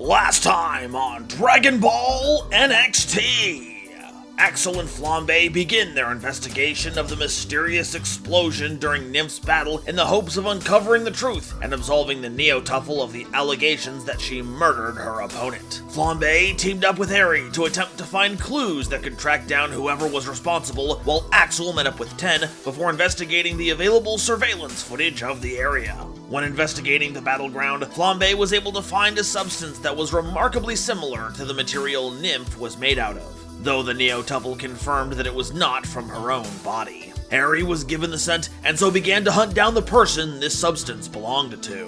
Last time on Dragon Ball NXT! Axel and Flambe begin their investigation of the mysterious explosion during Nymph's battle in the hopes of uncovering the truth and absolving the Neo-Tuffle of the allegations that she murdered her opponent. Flambe teamed up with Harry to attempt to find clues that could track down whoever was responsible, while Axel met up with Ten before investigating the available surveillance footage of the area. When investigating the battleground, Flambe was able to find a substance that was remarkably similar to the material Nymph was made out of, though the Neo-Tuffle confirmed that it was not from her own body. Harry was given the scent and so began to hunt down the person this substance belonged to.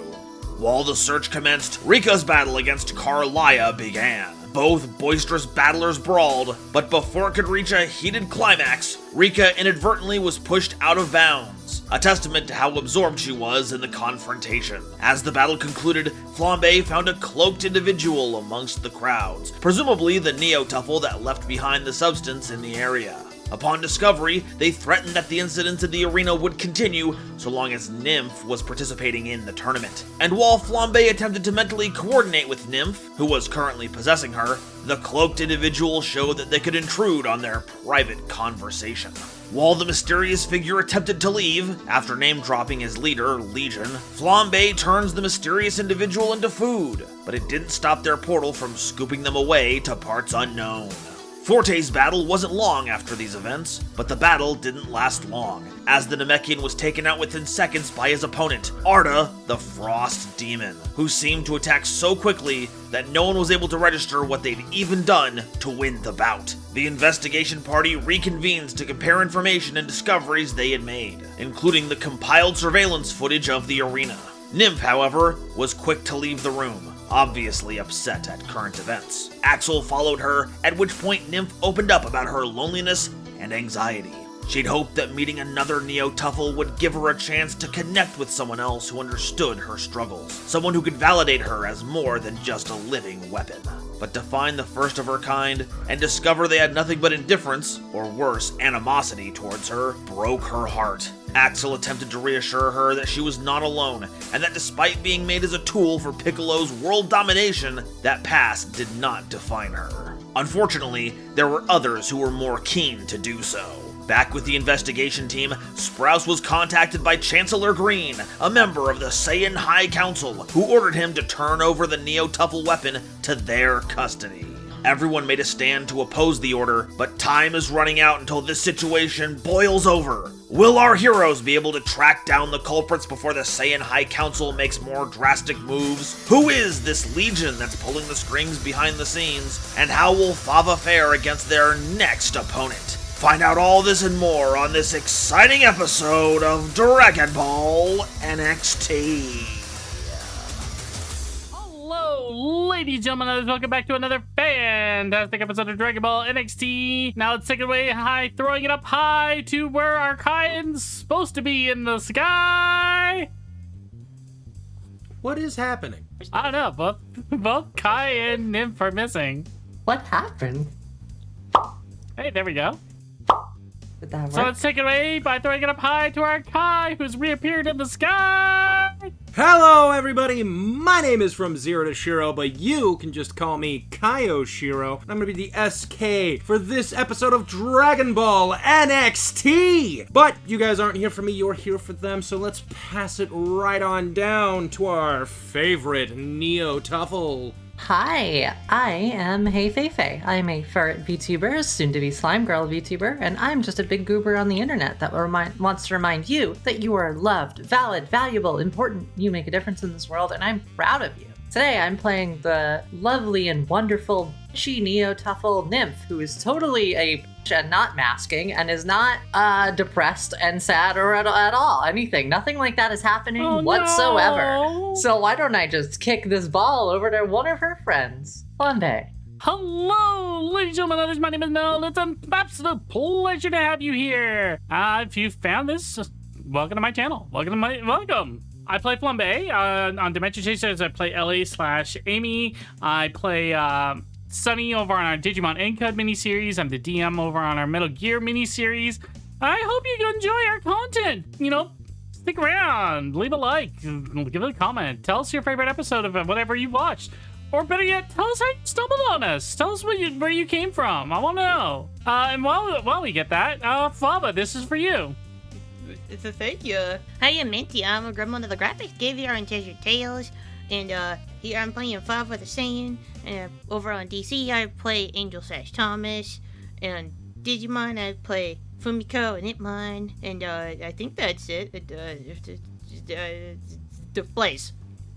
While the search commenced, Rika's battle against Carlia began. Both boisterous battlers brawled, but before it could reach a heated climax, Rika inadvertently was pushed out of bounds, a testament to how absorbed she was in the confrontation. As the battle concluded, Flambe found a cloaked individual amongst the crowds, presumably the Neo-Tuffle that left behind the substance in the area. Upon discovery, they threatened that the incidents in the arena would continue so long as Nymph was participating in the tournament. And while Flambe attempted to mentally coordinate with Nymph, who was currently possessing her, the cloaked individual showed that they could intrude on their private conversation. While the mysterious figure attempted to leave, after name-dropping his leader, Legion, Flambe turns the mysterious individual into food, but it didn't stop their portal from scooping them away to parts unknown. Forte's battle wasn't long after these events, but the battle didn't last long, as the Namekian was taken out within seconds by his opponent, Arda, the Frost Demon, who seemed to attack so quickly that no one was able to register what they'd even done to win the bout. The investigation party reconvenes to compare information and discoveries they had made, including the compiled surveillance footage of the arena. Nymph, however, was quick to leave the room, obviously upset at current events. Axel followed her, at which point Nymph opened up about her loneliness and anxiety. She'd hoped that meeting another Neo-Tuffle would give her a chance to connect with someone else who understood her struggles, someone who could validate her as more than just a living weapon. But to find the first of her kind and discover they had nothing but indifference, or worse, animosity towards her, broke her heart. Axel attempted to reassure her that she was not alone, and that despite being made as a tool for Piccolo's world domination, that past did not define her. Unfortunately, there were others who were more keen to do so. Back with the investigation team, Sprouse was contacted by Chancellor Green, a member of the Saiyan High Council, who ordered him to turn over the Neo-Tuffle weapon to their custody. Everyone made a stand to oppose the order, but time is running out until this situation boils over. Will our heroes be able to track down the culprits before the Saiyan High Council makes more drastic moves? Who is this Legion that's pulling the strings behind the scenes? And how will Fava fare against their next opponent? Find out all this and more on this exciting episode of Dragon Ball NXT. Hello, ladies and gentlemen, welcome back to another fantastic episode of Dragon Ball NXT. Now let's take it away high, throwing it up high to where our Kaien's supposed to be in the sky. What is happening? I don't know, both Kai and Nymph are missing. What happened? Hey, there we go. Did that work? So let's take it away by throwing it up high to our Kai, who's reappeared in the sky. Hello, everybody. My name is From Zero to Shiro, but you can just call me Kaio Shiro. I'm gonna be the SK for this episode of Dragon Ball NXT. But you guys aren't here for me, you're here for them, so let's pass it right on down to our favorite Neo-Tuffle. Hi, I am Hey Feifei. I'm a ferret VTuber, soon-to-be slime girl VTuber, and I'm just a big goober on the internet that wants to remind you that you are loved, valid, valuable, important. You make a difference in this world, and I'm proud of you. Today, I'm playing the lovely and wonderful bitchy Neo-Tuffle Nymph, who is totally a bitch and not masking, and is not depressed and sad or at all. Anything. Nothing like that is happening whatsoever. No. So why don't I just kick this ball over to one of her friends? Flambe. Hello, ladies and gentlemen, my name is Mel. It's an absolute pleasure to have you here. If you found this, welcome to my channel. Welcome. I play Flambe. On Dimension Chasers, I play Ellie/Amy. I play Sunny over on our Digimon Encode miniseries. I'm the DM over on our Metal Gear miniseries. I hope you enjoy our content. You know, stick around, leave a like, give it a comment. Tell us your favorite episode of whatever you watched. Or better yet, tell us how you stumbled on us. Tell us where you came from. I want to know. And while we get that, Flava, this is for you. Thank you. Hi, I'm Minty. I'm a grandmother of the graphics. Gave you our Treasure Tales. And here I'm playing Flava the Saiyan. And over on DC, I play Angel / Thomas. And Digimon, I play Fumiko and Hitmon. And I think that's it. The Blaze.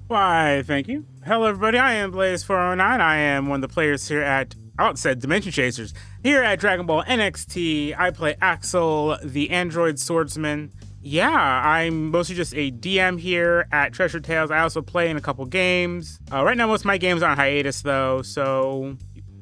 Why, thank you. Hello, everybody. I am Blaze409. I am one of the players here at, said Dimension Chasers. Here at Dragon Ball NXT, I play Axel, the android swordsman. Yeah, I'm mostly just a DM here at Treasure Tales. I also play in a couple games. Right now, most of my games are on hiatus, though, so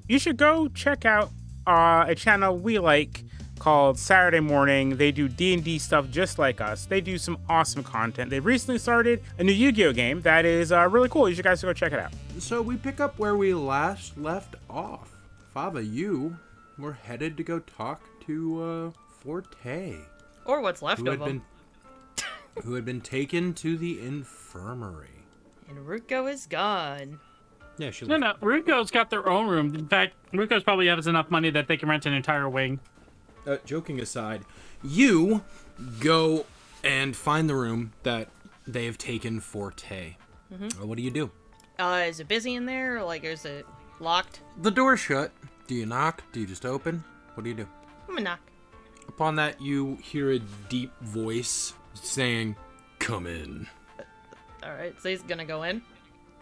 you should go check out a channel we like called Saturday Morning. They do D&D stuff just like us. They do some awesome content. They've recently started a new Yu-Gi-Oh game that is really cool. You should guys go check it out. So we pick up where we last left off. Fava, you were headed to go talk to Forte. Or what's left of him. Who had been taken to the infirmary. And Ruko is gone. Yeah, she No, Ruko's got their own room. In fact, Ruko's probably has enough money that they can rent an entire wing. Joking aside, you go and find the room that they have taken Forte. What do you do? Is it busy in there? Or, like, is it locked? The door's shut. Do you knock? Do you just open? What do you do? I'm gonna knock. Upon that, you hear a deep voice saying, "Come in." Alright, so he's gonna go in.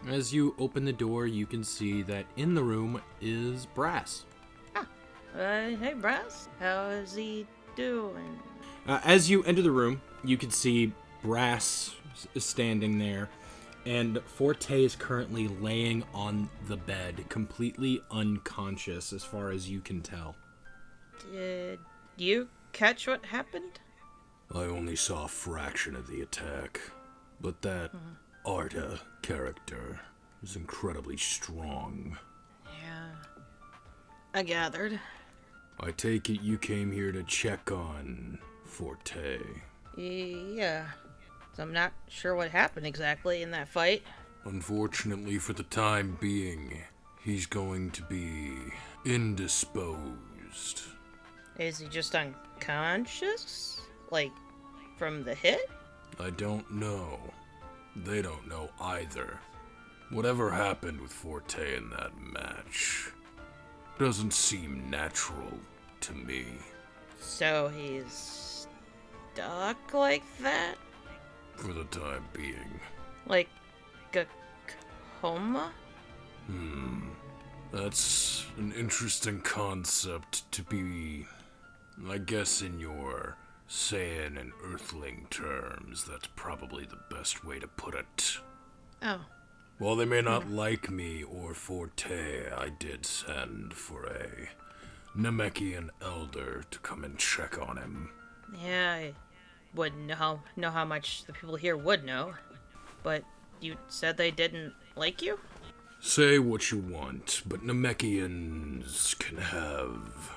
As you open the door, you can see that in the room is Brass. Hey, Brass. How's he doing? As you enter the room, you can see Brass standing there, and Forte is currently laying on the bed, completely unconscious as far as you can tell. Did you catch what happened? I only saw a fraction of the attack, but that Arta character is incredibly strong. Yeah, I gathered. I take it you came here to check on Forte. Yeah, so I'm not sure what happened exactly in that fight. Unfortunately, for the time being, he's going to be indisposed. Is he just unconscious? Like, from the hit? I don't know. They don't know either. Whatever happened with Forte in that match doesn't seem natural to me. So he's stuck like that? For the time being. Like a coma? That's an interesting concept to be, I guess, in your Saiyan and Earthling terms. That's probably the best way to put it. Oh. While they may not like me or Forte, I did send for a Namekian elder to come and check on him. Yeah, I wouldn't know how much the people here would know. But you said they didn't like you? Say what you want, but Namekians can have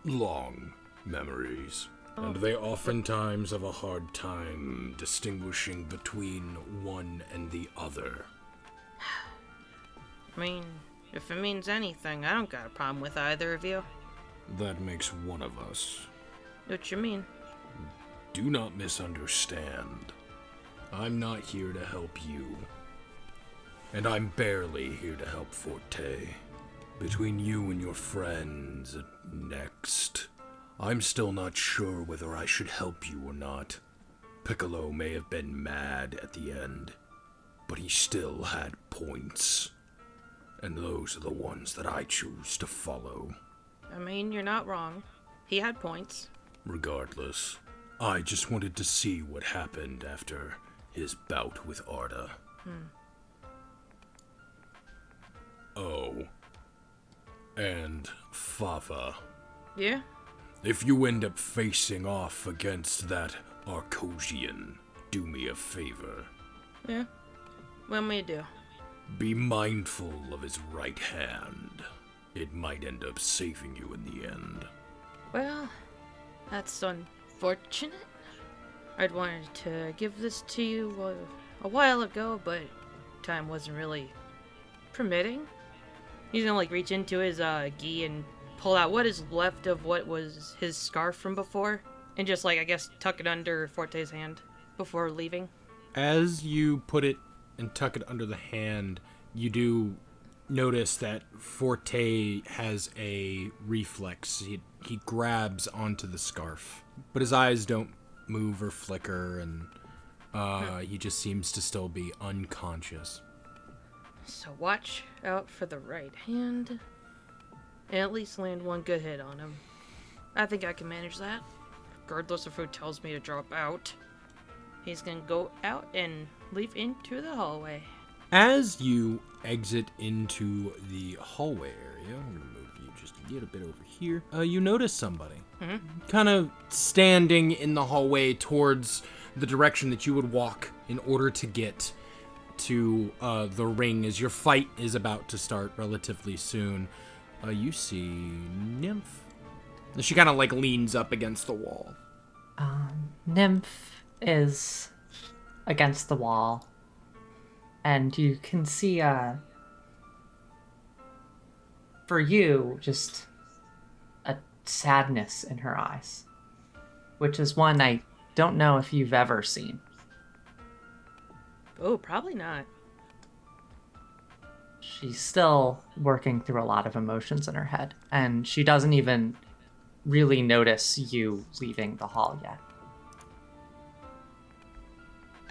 long memories. And they oftentimes have a hard time distinguishing between one and the other. I mean, if it means anything, I don't got a problem with either of you. That makes one of us. What you mean? Do not misunderstand. I'm not here to help you. And I'm barely here to help Forte. Between you and your friends at NXT, I'm still not sure whether I should help you or not. Piccolo may have been mad at the end, but he still had points. And those are the ones that I choose to follow. I mean, you're not wrong. He had points. Regardless, I just wanted to see what happened after his bout with Arta. Oh. And Fava. Yeah? If you end up facing off against that Arcosian, do me a favor. Yeah. What may I do? Be mindful of his right hand. It might end up saving you in the end. Well, that's unfortunate. I'd wanted to give this to you a while ago, but time wasn't really permitting, he's gonna like reach into his gi and pull out what is left of what was his scarf from before, and just like I guess tuck it under Forte's hand before leaving. As you put it and tuck it under the hand, you do notice that Forte has a reflex. He grabs onto the scarf, but his eyes don't move or flicker, and he just seems to still be unconscious. So watch out for the right hand, and at least land one good hit on him. I think I can manage that. Regardless of who tells me to drop out, he's gonna go out and leave into the hallway. As you exit into the hallway area, I'm gonna move you just a little bit over here. You notice somebody kind of standing in the hallway towards the direction that you would walk in order to get to the ring as your fight is about to start relatively soon. You see Nymph. She kind of like leans up against the wall. Nymph is against the wall, and you can see, for you, just a sadness in her eyes, which is one I don't know if you've ever seen. Oh, probably not. She's still working through a lot of emotions in her head, and she doesn't even really notice you leaving the hall yet.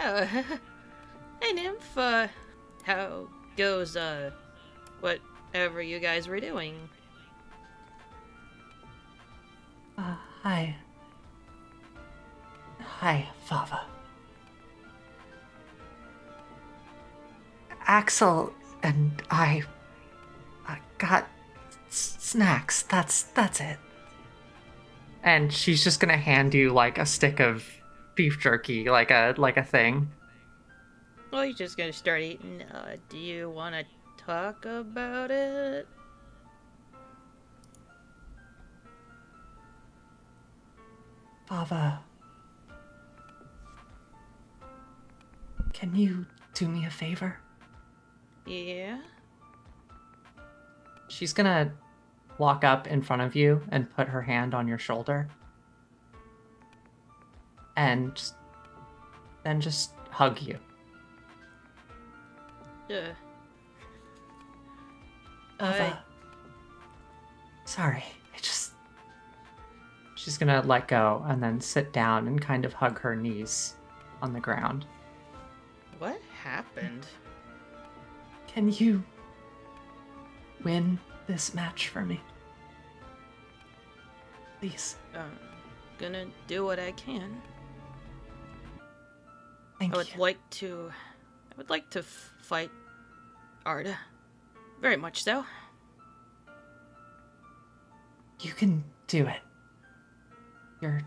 Oh, hey Nymph, how goes, whatever you guys were doing? Hi. Hi, Fava. Axel and I got snacks. That's it. And she's just gonna hand you like a stick of beef jerky, like a thing. Well, you're just gonna start eating. Do you want to talk about it? Fava, can you do me a favor? Yeah? She's gonna walk up in front of you and put her hand on your shoulder. And then just hug you. Fava. Sorry, She's gonna let go and then sit down and kind of hug her knees on the ground. What happened? Can you win this match for me? Please. Gonna do what I can. Thank I would like to fight Arda. Very much so. You can do it. You're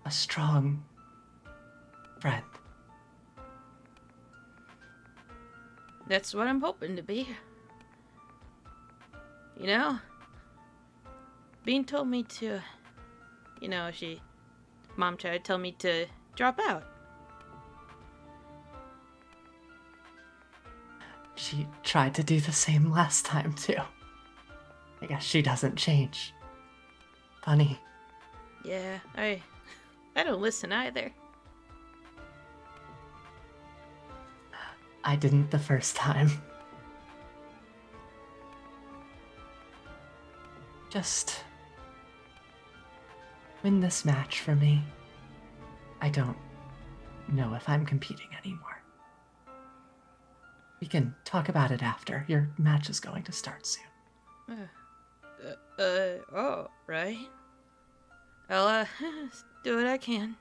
a strong friend. That's what I'm hoping to be. You know? Bean told me to... Mom tried to tell me to drop out. She tried to do the same last time, too. I guess she doesn't change. Funny. Yeah, I don't listen either. I didn't the first time. Just win this match for me. I don't know if I'm competing anymore. We can talk about it after. Your match is going to start soon. Oh, right. I'll, do what I can.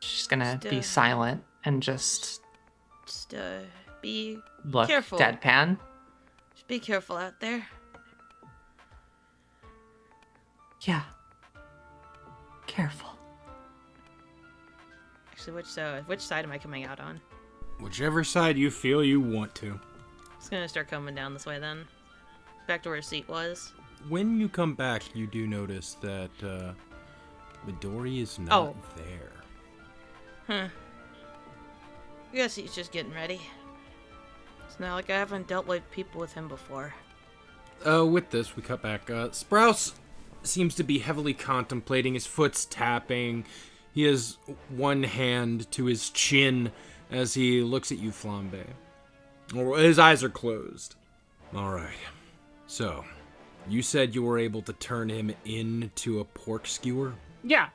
She's gonna be silent and Just, be look careful. deadpan. Just be careful out there. Yeah. Careful. Actually, which side am I coming out on? Whichever side you feel you want to. It's gonna start coming down this way then. Back to where his seat was. When you come back, you do notice that Midori is not there. Huh. I guess he's just getting ready. It's not like I haven't dealt with people with him before. With this, we cut back. Sprouse seems to be heavily contemplating. His foot's tapping. He has one hand to his chin as he looks at you, Flambe. Or his eyes are closed. All right. So, you said you were able to turn him into a pork skewer? Yeah.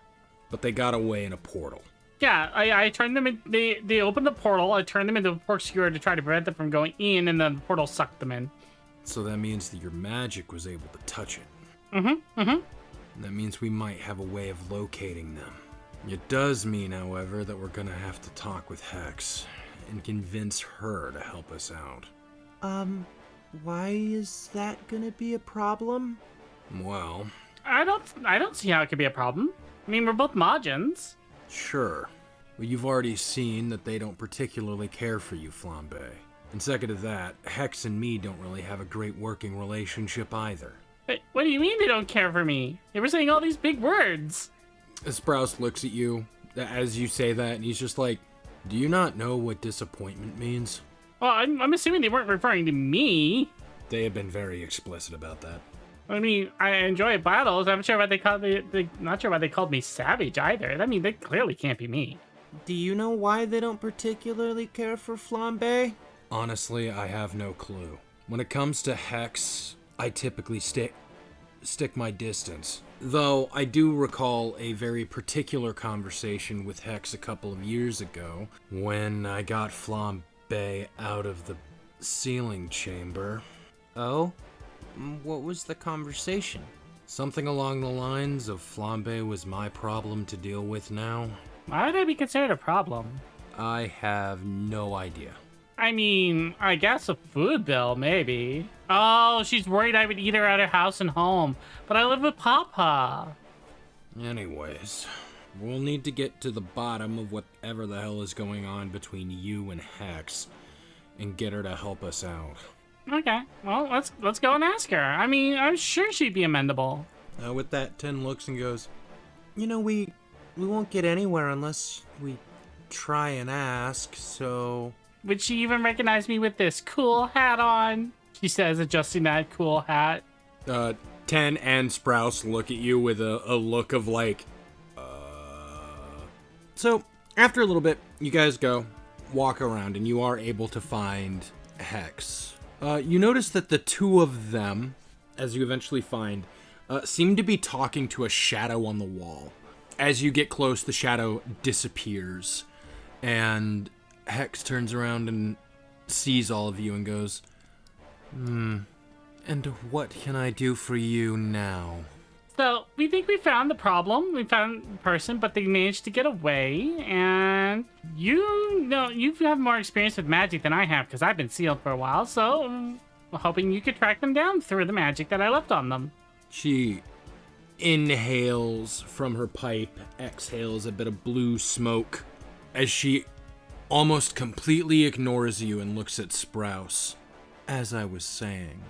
But they got away in a portal. Yeah, I turned them in. They opened the portal. I turned them into a pork skewer to try to prevent them from going in, and then the portal sucked them in. So that means that your magic was able to touch it. Mm-hmm. That means we might have a way of locating them. It does mean, however, that we're gonna have to talk with Hex and convince her to help us out. Why is that gonna be a problem? Well, I don't see how it could be a problem. I mean, we're both Majins. sure. But you've already seen that they don't particularly care for you, Flambe. And second to that, Hex and me don't really have a great working relationship either. But what do you mean they don't care for me? They were saying all these big words. Sprouse looks at you as you say that, and he's just like, do you not know what disappointment means? Well, I'm assuming they weren't referring to me. They have been very explicit about that. I mean, I enjoy battles. I'm sure why not sure why they called me savage either. I mean, they clearly can't be me. Do you know why they don't particularly care for Flambe? Honestly, I have no clue. When it comes to Hex, I typically stick my distance. Though I do recall a very particular conversation with Hex a couple of years ago when I got Flambe out of the sealing chamber. Oh? What was the conversation? Something along the lines of Flambe was my problem to deal with now. Why would I be considered a problem? I have no idea. I mean, I guess a food bill, maybe. Oh, she's worried I would eat her out of house and home. But I live with Papa. Anyways, we'll need to get to the bottom of whatever the hell is going on between you and Hex and get her to help us out. Okay, well, let's go and ask her. I mean, I'm sure she'd be amendable. With that, Tin looks and goes, You know, we won't get anywhere unless we try and ask, so... Would she even recognize me with this cool hat on? She says, adjusting that cool hat. Ten and Sprouse look at you with a look of like, So, after a little bit, you guys go, walk around, and you are able to find Hex. You notice that the two of them, as you eventually find, seem to be talking to a shadow on the wall. As you get close, the shadow disappears, and Hex turns around and sees all of you and goes, And what can I do for you now? So, we think we found the problem. We found the person, but they managed to get away. And you have more experience with magic than I have because I've been sealed for a while. So, I'm hoping you could track them down through the magic that I left on them. She inhales from her pipe, exhales a bit of blue smoke as she almost completely ignores you and looks at Sprouse. As I was saying,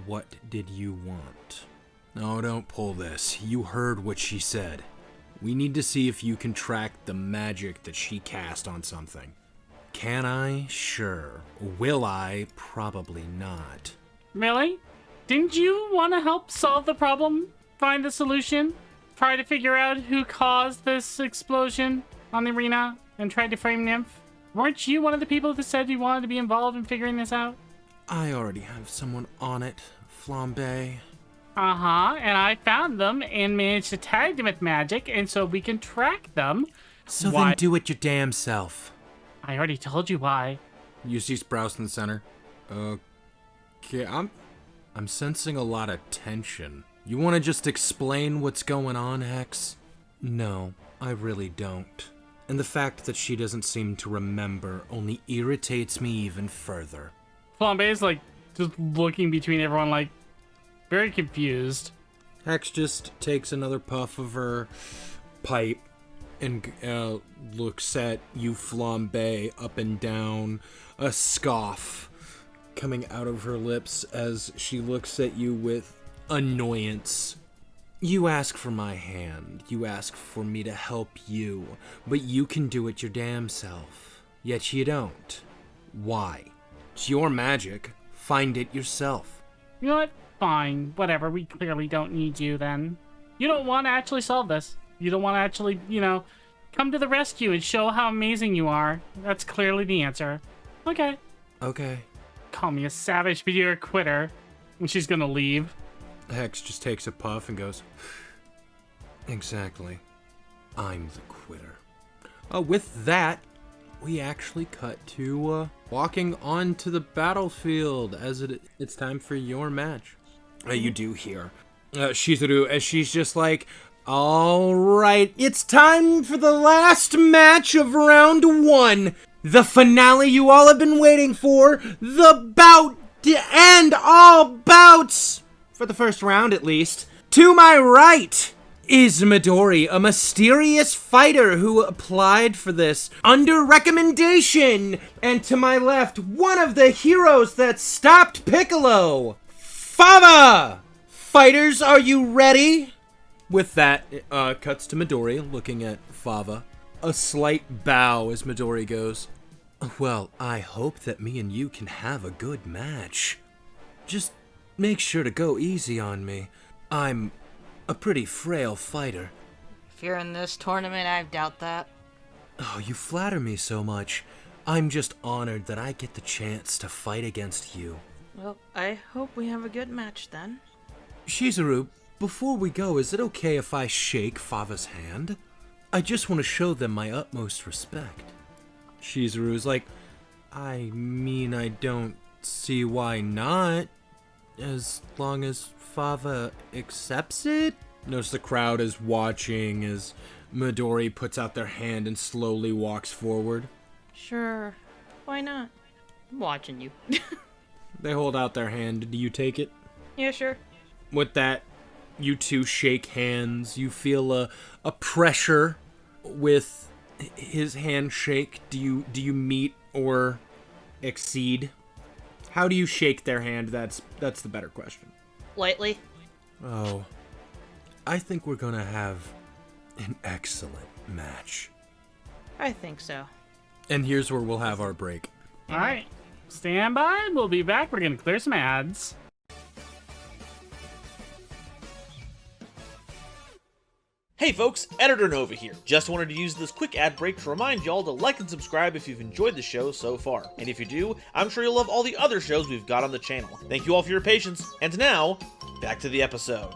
what did you want? No, don't pull this. You heard what she said. We need to see if you can track the magic that she cast on something. Can I? Sure. Will I? Probably not. Really? Didn't you want to help solve the problem? Find the solution? Try to figure out who caused this explosion on the arena and tried to frame Nymph? Weren't you one of the people that said you wanted to be involved in figuring this out? I already have someone on it, Flambe. Uh-huh, and I found them and managed to tag them with magic, and so we can track them. So Why? then do it your damn self. I already told you why. You see Sprouse in the center. Okay, I'm sensing a lot of tension. You want to just explain what's going on, Hex? No, I really don't. And the fact that she doesn't seem to remember only irritates me even further. Flambe is like just looking between everyone like very confused. Hex just takes another puff of her pipe and looks at you, Flambe, up and down, a scoff coming out of her lips as she looks at you with annoyance. You ask for my hand. You ask for me to help you. But you can do it your damn self. Yet you don't. Why? It's your magic. Find it yourself. You know what? Fine. Whatever. We clearly don't need you then. You don't want to actually solve this. You don't want to actually, come to the rescue and show how amazing you are. That's clearly the answer. Okay. Okay. Call me a savage, but you're a quitter. And she's gonna leave. Hex just takes a puff and goes, exactly. I'm the quitter. With that, we actually cut to walking onto the battlefield as it's time for your match. You do hear Shizuru as she's just like, all right, it's time for the last match of round 1. The finale you all have been waiting for. The bout to end all bouts. For the first round, at least. To my right is Midori, a mysterious fighter who applied for this under recommendation. And to my left, one of the heroes that stopped Piccolo, Fava! Fighters, are you ready? With that, it cuts to Midori looking at Fava. A slight bow as Midori goes, well, I hope that me and you can have a good match. Just make sure to go easy on me. I'm a pretty frail fighter. If you're in this tournament, I doubt that. Oh, you flatter me so much. I'm just honored that I get the chance to fight against you. Well, I hope we have a good match then. Shizuru, before we go, is it okay if I shake Fava's hand? I just want to show them my utmost respect. Shizuru's like, I mean, I don't see why not. As long as Fava accepts it? Notice the crowd is watching as Midori puts out their hand and slowly walks forward. Sure. Why not? I'm watching you. They hold out their hand. Do you take it? Yeah, sure. With that, you two shake hands. You feel a pressure with his handshake. Do you meet or exceed? How do you shake their hand? That's the better question. Lightly. Oh, I think we're gonna have an excellent match. I think so. And here's where we'll have our break. All right. Stand by. We'll be back. We're going to clear some ads. Hey folks, Editor Nova here. Just wanted to use this quick ad break to remind y'all to like and subscribe if you've enjoyed the show so far. And if you do, I'm sure you'll love all the other shows we've got on the channel. Thank you all for your patience, and now, back to the episode.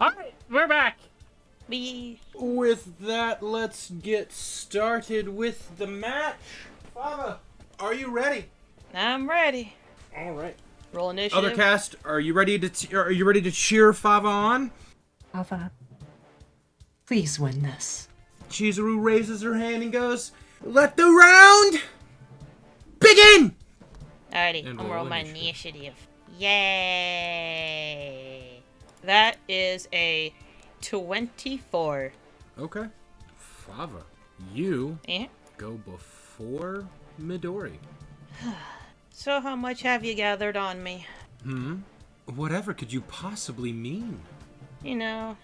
All right, we're back. With that, let's get started with the match. Fava, are you ready? I'm ready. All right. Roll initiative. Other cast, are you ready to cheer Fava on? Fava, please win this. Chizuru raises her hand and goes, "Let the round begin!" Alrighty, And I'm roll roll my initiative. initiative. Yay! That is a 24. Okay. Fava, you Eh? go before Midori. So how much have you gathered on me? Whatever could you possibly mean? You know,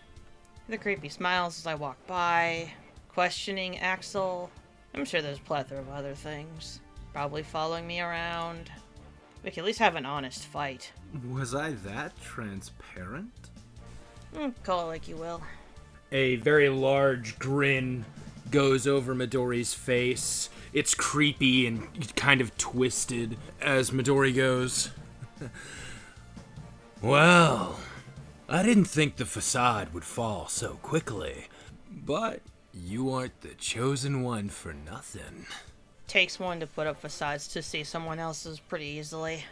the creepy smiles as I walk by, questioning Axel. I'm sure there's a plethora of other things. Probably following me around. We can at least have an honest fight. Was I that transparent? Call it like you will. A very large grin goes over Midori's face. It's creepy and kind of twisted as Midori goes, "Well, I didn't think the facade would fall so quickly, but you aren't the chosen one for nothing." Takes one to put up facades to see someone else's pretty easily.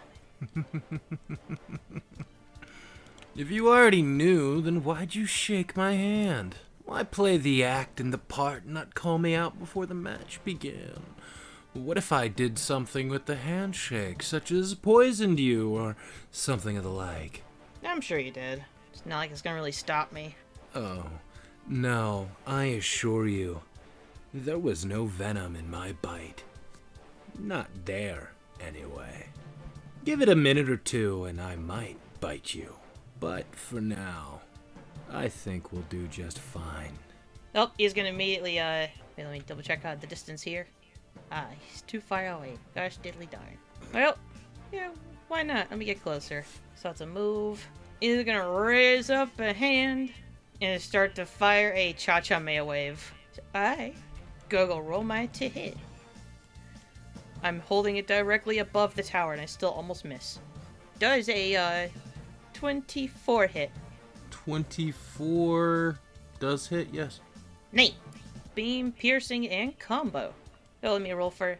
If you already knew, then why'd you shake my hand? Why play the act and the part and not call me out before the match began? What if I did something with the handshake, such as poisoned you or something of the like? I'm sure you did. It's not like it's gonna really stop me. Oh, no, I assure you, there was no venom in my bite. Not there, anyway. Give it a minute or two and I might bite you. But for now, I think we'll do just fine. Oh, he's gonna immediately, wait, let me double check the distance here. Ah, he's too far away. Gosh diddly darn. Well, yeah, why not? Let me get closer. So it's a move. He's gonna raise up a hand and start to fire a Cha-Cha Maya Wave. So I go roll my to hit. I'm holding it directly above the tower and I still almost miss. Does a 24 hit. 24 does hit, yes. Nate. Beam, piercing, and combo. So let me roll for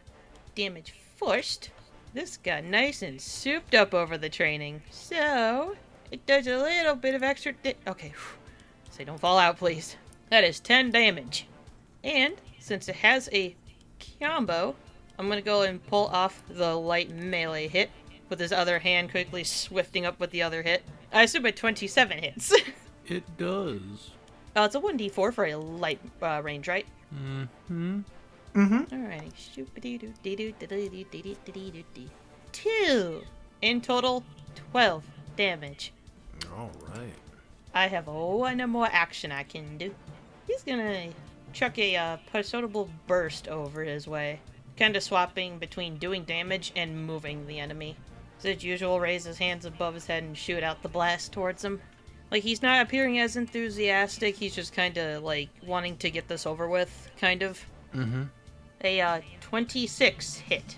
damage first. This got nice and souped up over the training. So, it does a little bit of extra okay. So don't fall out, please. That is 10 damage. And, since it has a combo, I'm gonna go and pull off the light melee hit, with his other hand quickly swifting up with the other hit. I assume a 27 hits. It does. It's a 1d4 for a light range, right? Mm-hmm. Alrighty. 2. In total, 12 damage. All right. I have one more action I can do. He's gonna chuck a perceptible burst over his way. Kind of swapping between doing damage and moving the enemy. As usual, raise his hands above his head and shoot out the blast towards him. Like, he's not appearing as enthusiastic, he's just kind of, like, wanting to get this over with, kind of. Mm-hmm. A 26 hit.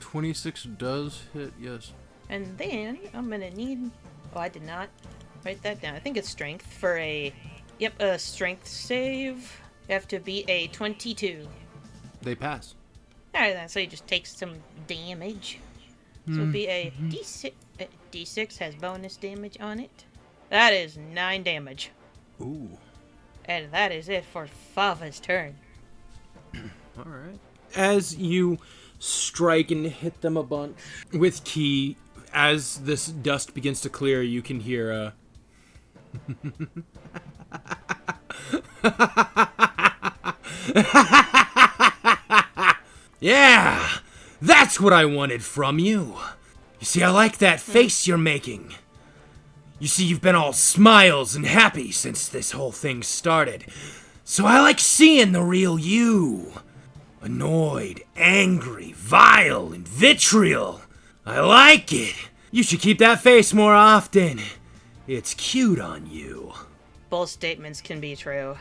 26 does hit, yes. And then, I'm gonna need... Oh, I did not write that down. I think it's strength for a... Yep, a strength save. You have to be a 22. They pass. Alright then, so you just take some damage. So it'd be a D6. D6 has bonus damage on it. That is 9 damage. Ooh. And that is it for Fava's turn. All right. As you strike and hit them a bunch with ki, as this dust begins to clear, you can hear a... Yeah! That's what I wanted from you. You see, I like that face you're making. You see, you've been all smiles and happy since this whole thing started. So I like seeing the real you. Annoyed, angry, vile, and vitriol. I like it. You should keep that face more often. It's cute on you. Both statements can be true.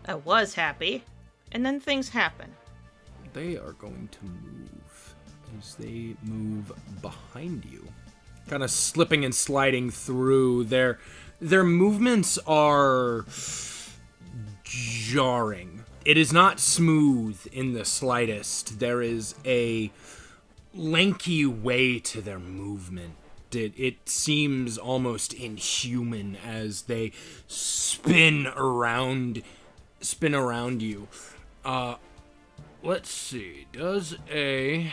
I was happy, and then things happen. They are going to move as they move behind you. Kind of slipping and sliding through. Their movements are jarring. It is not smooth in the slightest. There is a lanky way to their movement. It seems almost inhuman as they spin around you. Let's see. Does a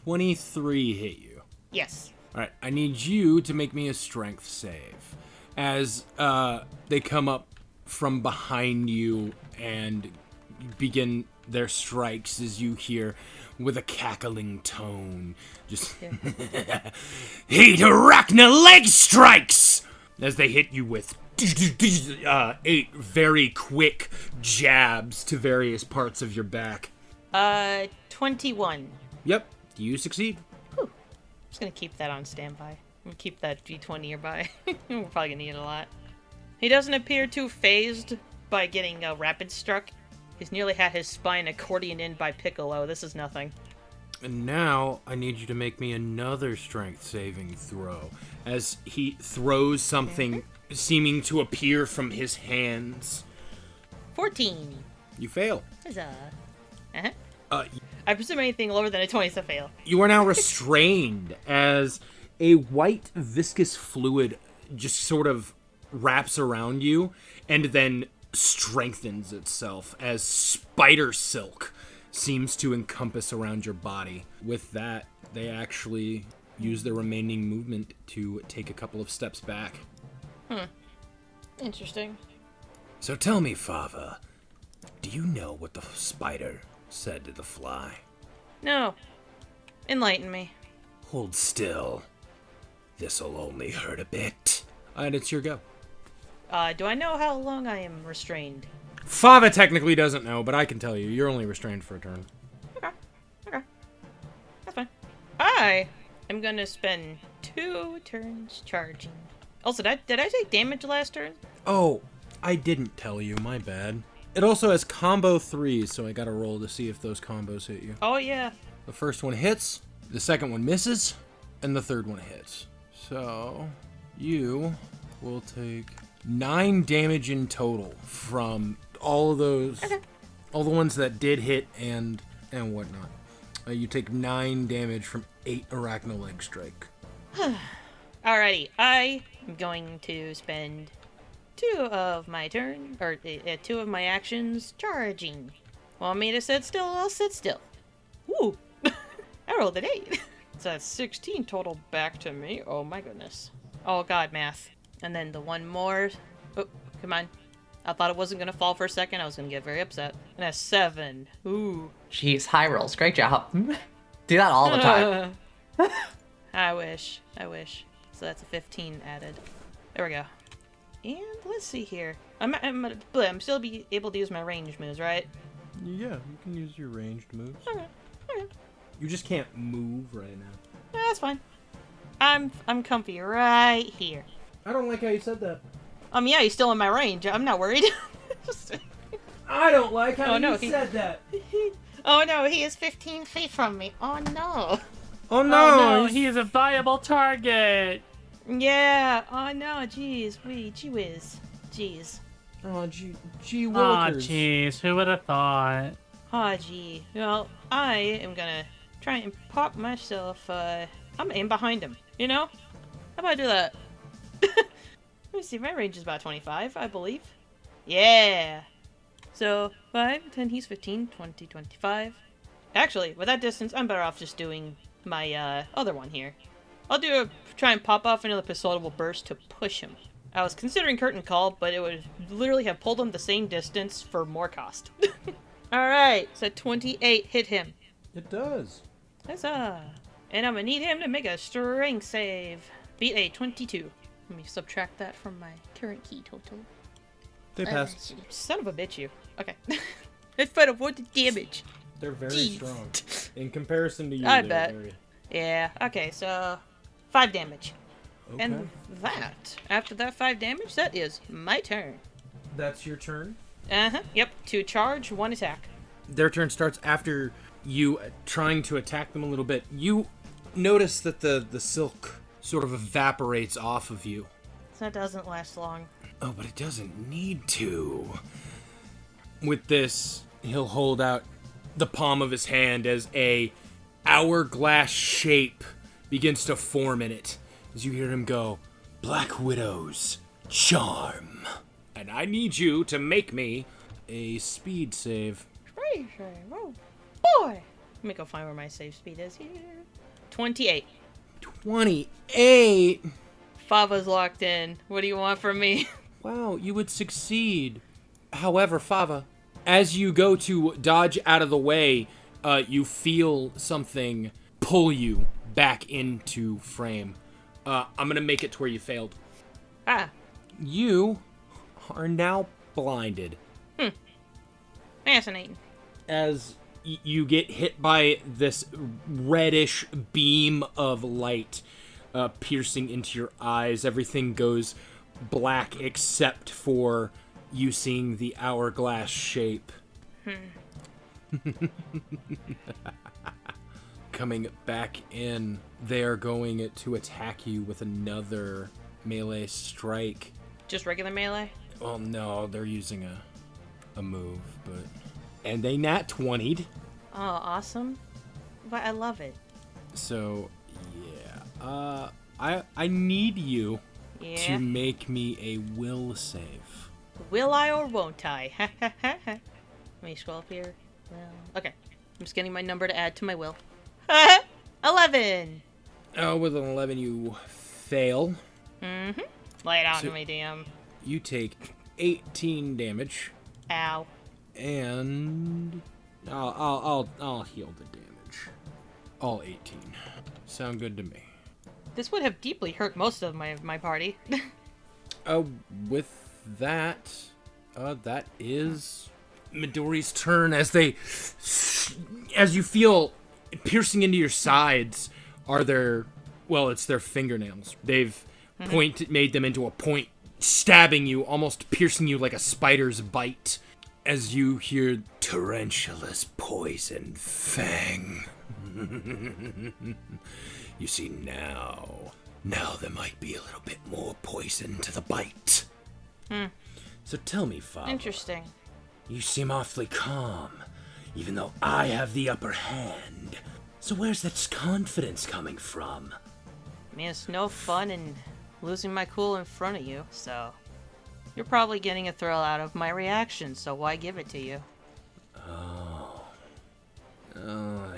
23 hit you? Yes. All right. I need you to make me a strength save as they come up from behind you and begin their strikes, as you hear with a cackling tone, just hate arachna leg strikes as they hit you with 8 very quick jabs to various parts of your back. 21. Yep, you succeed. I'm just gonna keep that on standby. I'm gonna keep that D20 nearby. We're probably gonna need it a lot. He doesn't appear too phased by getting rapid struck. He's nearly had his spine accordioned in by Piccolo. This is nothing. And now I need you to make me another strength saving throw as he throws something seeming to appear from his hands. 14. You fail. Huzzah. I presume anything lower than a 20 is a fail. You are now restrained as a white viscous fluid just sort of wraps around you and then strengthens itself as spider silk seems to encompass around your body. With that, they actually use their remaining movement to take a couple of steps back. Interesting. So tell me, Fava, do you know what the spider said to the fly? No. Enlighten me. Hold still. This'll only hurt a bit. And it's your go. Do I know how long I am restrained? Fava technically doesn't know, but I can tell you. You're only restrained for a turn. Okay. That's fine. I am gonna spend 2 turns charging. Also, did I take damage last turn? Oh, I didn't tell you. My bad. It also has combo 3s, so I gotta roll to see if those combos hit you. Oh, yeah. The first one hits, the second one misses, and the third one hits. So, you will take 9 damage in total from all of those, all the ones that did hit and whatnot. You take 9 damage from 8 arachno leg strike. Alrighty, I am going to spend 2 of my turn, or 2 of my actions charging. Want me to sit still? I'll sit still. Woo! I rolled an 8. So that's 16 total back to me. Oh my goodness. Oh god, math. And then the one more. Oh, come on. I thought it wasn't going to fall for a second. I was going to get very upset. And that's 7. Ooh. Jeez, high rolls. Great job. Do that all the time. I wish. So that's a 15 added. There we go. And let's see here. I'm still be able to use my ranged moves, right? Yeah, you can use your ranged moves. Okay. You just can't move right now. Yeah, that's fine. I'm comfy right here. I don't like how you said that. Yeah, he's still in my range. I'm not worried. I don't like how he said that. Oh no, he is 15 feet from me. Oh no. Oh Oh no! no, he is a viable target. Yeah. Oh no. Jeez. Gee whiz. Jeez. Oh, gee Aw, willikers. jeez, who would have thought? Oh gee. Well, I am gonna try and pop myself. I'm aim behind him. You know? How about I do that? Let me see. My range is about 25, I believe. Yeah. So 5, 10. He's 15, 20, 25. Actually, with that distance, I'm better off just doing my other one here. I'll try and pop off another pistolable burst to push him. I was considering curtain call, but it would literally have pulled him the same distance for more cost. Alright, so 28 hit him. It does. Huzzah. And I'm gonna need him to make a strength save. Beat a 22. Let me subtract that from my current key total. They passed. Son of a bitch, you. Okay. Let's fight avoid the damage. They're very Jeez. strong. In comparison to you, I they're bet. very... Yeah, okay, so 5 damage. Okay. And after that 5 damage, that is my turn. That's your turn? Yep, 2 charge, 1 attack. Their turn starts after you trying to attack them a little bit. You notice that the silk sort of evaporates off of you. That doesn't last long. Oh, but it doesn't need to. With this, he'll hold out the palm of his hand as a hourglass shape begins to form in it. As you hear him go, Black Widow's charm. And I need you to make me a speed save. Oh, boy! Let me go find where my save speed is here. 28. 28! Fava's locked in. What do you want from me? Wow, you would succeed. However, Fava, as you go to dodge out of the way, you feel something pull you back into frame. I'm gonna make it to where you failed. Ah, You are now blinded. fascinating. As you get hit by this reddish beam of light piercing into your eyes, everything goes black except for you seeing the hourglass shape. Coming back in, they are going to attack you with another melee strike. Just regular melee? Well, no, they're using a move, but... And they nat 20'd. Oh, awesome. But I love it. So, yeah. I need you to Yeah. make me a will save. Will I or won't I? Let me scroll up here. Well, okay. I'm just getting my number to add to my will. 11! Oh, with an 11 you fail. Mm-hmm. Lay it out So- to me, DM. You take 18 damage, Ow. and I'll heal the damage. All 18. Sound good to me. This would have deeply hurt most of my party. With that, that is Midori's turn as you feel piercing into your sides are it's their fingernails. They've made them into a point, stabbing you, almost piercing you like a spider's bite, as you hear Tarantula's poison fang. You see, now there might be a little bit more poison to the bite. So tell me, Father. Interesting. You seem awfully calm, even though I have the upper hand. So where's this confidence coming from? I mean, it's no fun in losing my cool in front of you, so... You're probably getting a thrill out of my reaction, so why give it to you?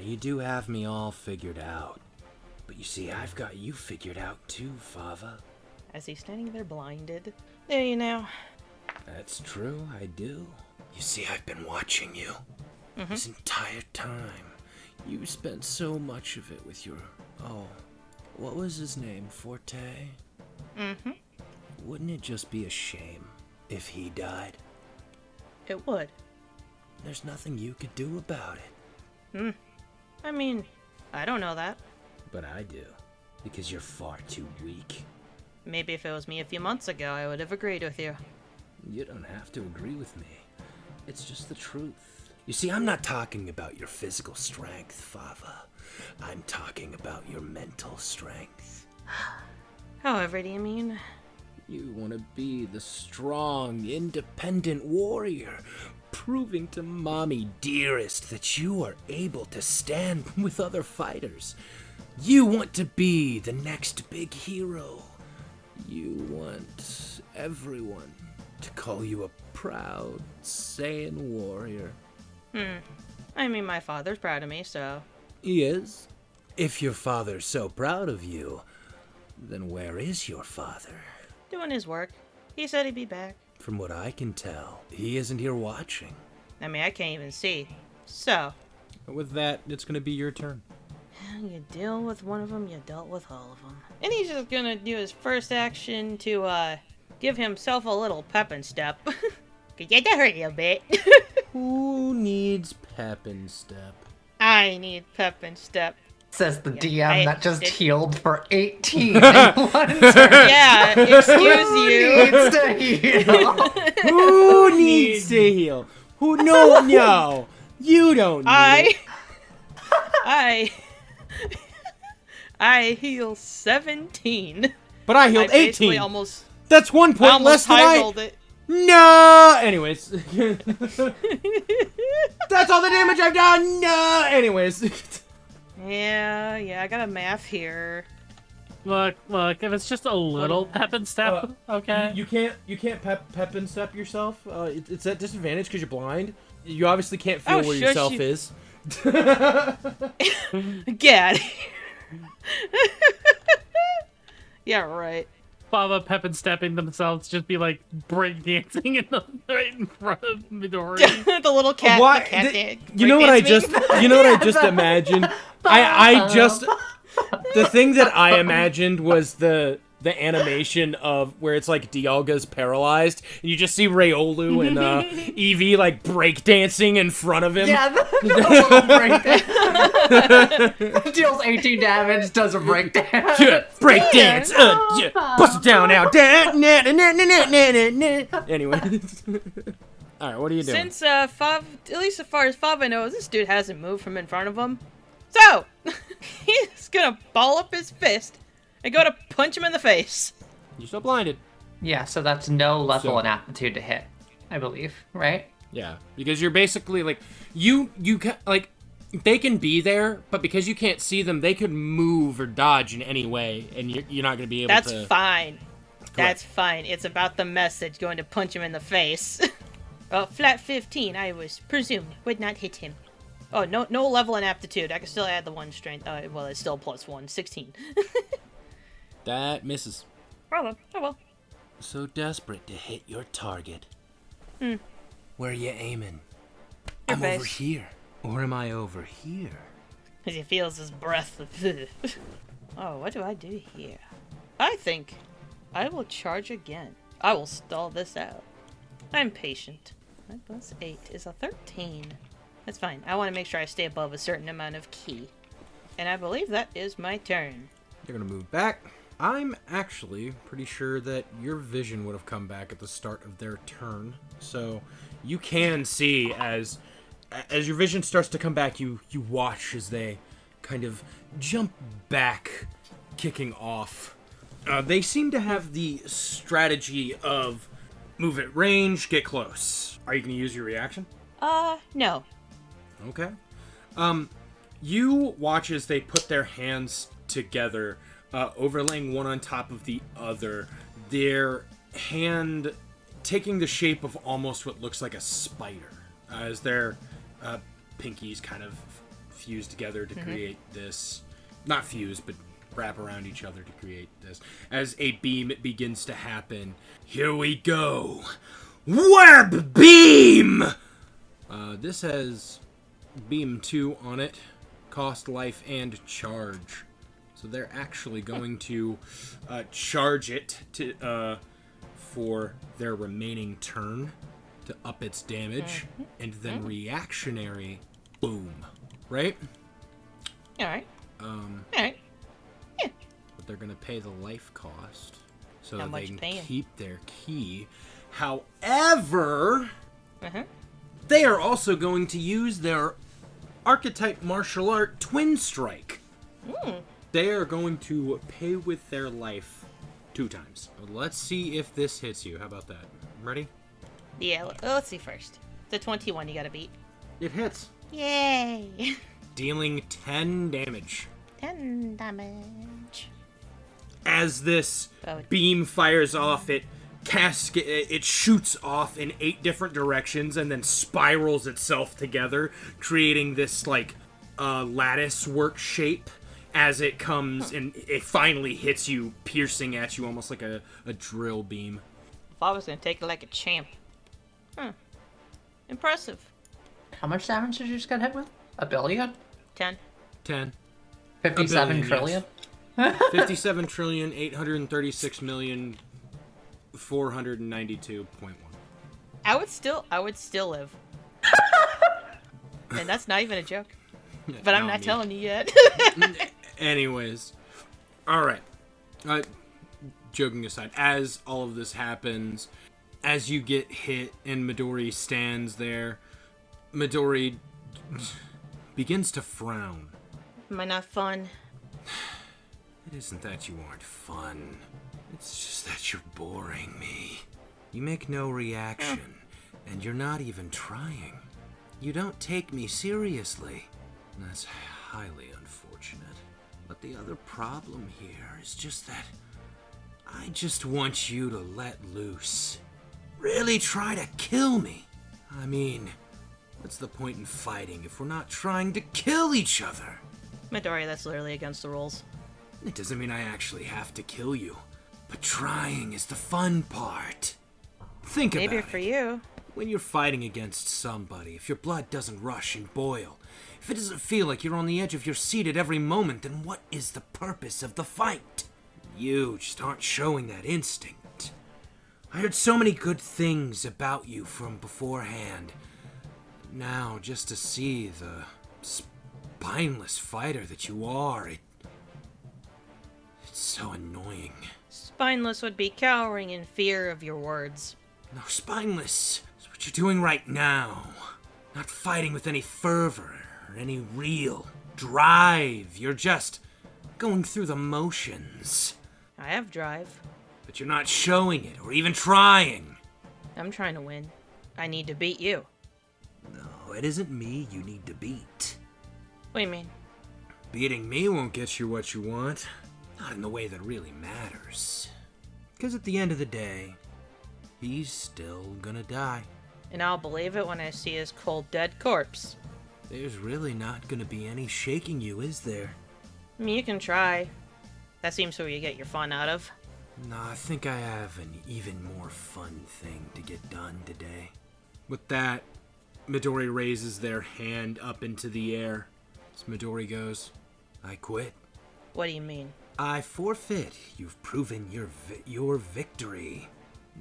You do have me all figured out. But you see, I've got you figured out too, Fava. As he's standing there blinded. There you now. That's true, I do. You see, I've been watching you. This entire time. You spent so much of it with your... what was his name? Forte? Wouldn't it just be a shame if he died? It would. There's nothing you could do about it. I mean, I don't know that. But I do. Because you're far too weak. Maybe if it was me a few months ago, I would have agreed with you. You don't have to agree with me. It's just the truth. You see, I'm not talking about your physical strength, Fava. I'm talking about your mental strength. However, do you mean? You want to be the strong, independent warrior, proving to Mommy Dearest that you are able to stand with other fighters. You want to be the next big hero. You want everyone to call you a proud Saiyan warrior. I mean, my father's proud of me, so... He is? If your father's so proud of you, then where is your father? Doing his work. He said he'd be back. From what I can tell, he isn't here watching. I mean, I can't even see. So... With that, it's going to be your turn. You deal with one of them, you dealt with all of them. And he's just gonna do his first action to, give himself a little pep and step. Cause yeah, that hurt you a bit. Who needs pep and step? I need pep and step. Says the Yeah, DM that just did- healed for 18 in one turn. Yeah, excuse you. Needs to heal. Who needs to heal? Who? No. You don't need it. I heal 17. But I healed 18. Basically almost... That's 1 point less than high rolled it. No! Anyways. That's all the damage I've done! No! Anyways. Yeah, I got a math here. Look, if it's just a little pep and step, okay. You can't pep and step yourself. It's at disadvantage because you're blind. You obviously can't feel where yourself is. Get out of here. Yeah, right. Fava pep and stepping themselves just be like breakdancing right in front of Midori. The little cat. Why? The cat did You know what I breakdance just? me? You know what I just imagined? I just. The thing that I imagined was the animation of where it's like Dialga's paralyzed, and you just see Rayoulu and Eevee like breakdancing in front of him. Yeah, the little breakdance. Deals 18 damage, does a breakdance. Yeah, breakdance. Bust it down now. Anyway. All right, what are you doing? Since Fav, at least as far as Fava knows, this dude hasn't moved from in front of him. So he's gonna ball up his fist and go to punch him in the face. You're still blinded. Yeah, so that's no level in aptitude to hit, I believe, right? Yeah, because you're basically like you can like they can be there, but because you can't see them, they could move or dodge in any way, and you're not going to be able to. That's fine. That's fine. It's about the message going to punch him in the face. Flat 15, I was presumed, would not hit him. Oh, no level in aptitude. I can still add the 1 strength. Well, it's still +1. 16. That misses. Oh well. So desperate to hit your target. Where are you aiming? I'm over here. Or am I over here? As he feels his breath. Oh, what do I do here? I think I will charge again. I will stall this out. I'm patient. 5 plus 8 is a 13. That's fine. I want to make sure I stay above a certain amount of ki. And I believe that is my turn. You're gonna move back. I'm actually pretty sure that your vision would have come back at the start of their turn. So you can see as your vision starts to come back, you watch as they kind of jump back, kicking off. They seem to have the strategy of move at range, get close. Are you going to use your reaction? No. Okay. You watch as they put their hands together, overlaying one on top of the other. Their hand taking the shape of almost what looks like a spider, as their pinkies kind of fuse together to create this. Not fuse, but wrap around each other to create this. As a beam begins to happen, here we go. Web beam! This has beam 2 on it, cost, life, and charge. So they're actually going to charge it to for their remaining turn to up its damage, and then reactionary, boom. Right? Alright. Alright. Yeah. But they're going to pay the life cost so How that much they can paying? keep their key. However, they are also going to use their archetype martial art Twin Strike. They are going to pay with their life 2 times. Let's see if this hits you. How about that? Ready? Yeah, let's see first. The 21 you gotta beat. It hits. Yay! Dealing 10 damage. 10 damage. As this Oh. beam fires off, it shoots off in 8 different directions and then spirals itself together, creating this like lattice work shape as it comes and it finally hits you, piercing at you almost like a drill beam. If I was gonna take it like a champ. Impressive. How much damage did you just get hit with? 1 billion? 10. 10. 57 billion, trillion? 57 trillion 836 million 492.1. I would still live. And that's not even a joke. But I'm not telling you yet. Anyways, all right. Joking aside, as all of this happens, as you get hit and Midori stands there, Midori begins to frown. Am I not fun? It isn't that you aren't fun. It's just that you're boring me. You make no reaction, and you're not even trying. You don't take me seriously. That's highly unfortunate. But the other problem here is just that I just want you to let loose. Really try to kill me. I mean, what's the point in fighting if we're not trying to kill each other? Midori, that's literally against the rules. It doesn't mean I actually have to kill you. But trying is the fun part. Think about it. Maybe for you. When you're fighting against somebody, if your blood doesn't rush and boil, if it doesn't feel like you're on the edge of your seat at every moment, then what is the purpose of the fight? You just aren't showing that instinct. I heard so many good things about you from beforehand. Now, just to see the spineless fighter that you are, it's so annoying. Spineless would be cowering in fear of your words. No, spineless is what you're doing right now. Not fighting with any fervor or any real drive. You're just going through the motions. I have drive. But you're not showing it or even trying. I'm trying to win. I need to beat you. No, it isn't me you need to beat. What do you mean? Beating me won't get you what you want. Not in the way that really matters. Because at the end of the day, he's still gonna die. And I'll believe it when I see his cold, dead corpse. There's really not gonna be any shaking you, is there? I mean, you can try. That seems where you get your fun out of. Nah, I think I have an even more fun thing to get done today. With that, Midori raises their hand up into the air. As Midori goes, I quit. What do you mean? I forfeit. You've proven your victory.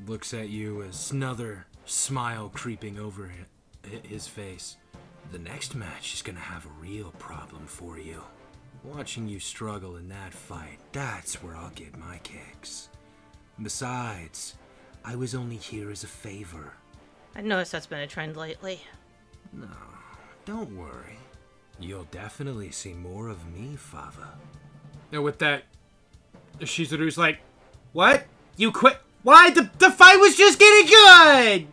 Looks at you as another smile creeping over his face. The next match is gonna have a real problem for you. Watching you struggle in that fight, that's where I'll get my kicks. Besides, I was only here as a favor. I noticed that's been a trend lately. No, don't worry. You'll definitely see more of me, Fava. Now with that, Shizuru's like, what? You quit? Why? The fight was just getting good!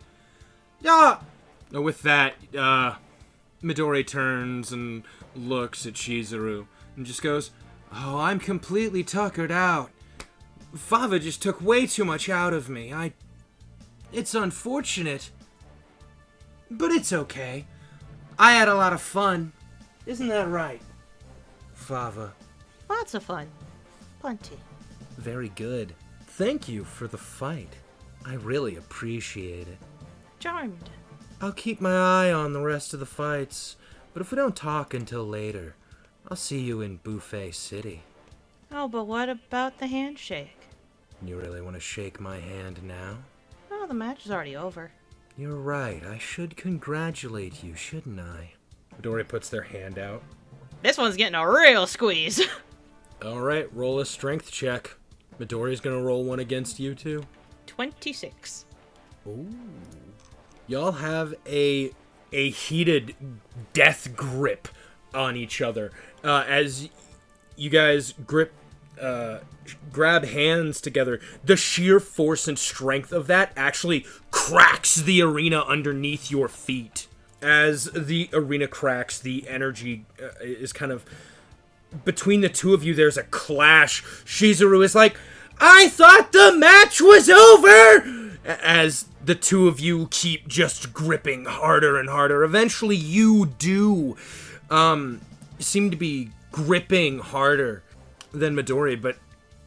No. Now with that, Midori turns and looks at Shizuru and just goes, oh, I'm completely tuckered out. Fava just took way too much out of me. It's unfortunate, but it's okay. I had a lot of fun. Isn't that right, Fava? Lots of fun. Plenty. Very good. Thank you for the fight. I really appreciate it. Charmed. I'll keep my eye on the rest of the fights, but if we don't talk until later, I'll see you in Buffet City. Oh, but what about the handshake? You really want to shake my hand now? Oh, the match is already over. You're right. I should congratulate you, shouldn't I? Midori puts their hand out. This one's getting a real squeeze. All right, roll a strength check. Midori's gonna roll one against you two. 26. Ooh. Y'all have a heated death grip on each other as you guys grab hands together. The sheer force and strength of that actually cracks the arena underneath your feet. As the arena cracks, the energy is kind of... Between the two of you, there's a clash. Shizuru is like, I thought the match was over! As the two of you keep just gripping harder and harder. Eventually, you do seem to be gripping harder than Midori, but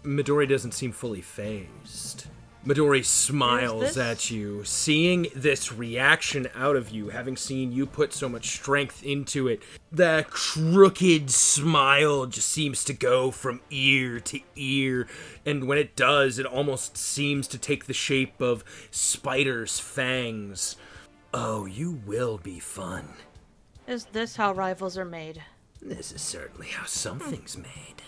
Midori doesn't seem fully phased. Midori smiles at you, seeing this reaction out of you, having seen you put so much strength into it. The crooked smile just seems to go from ear to ear, and when it does, it almost seems to take the shape of spider's fangs. Oh, you will be fun. Is this how rivals are made? This is certainly how something's made.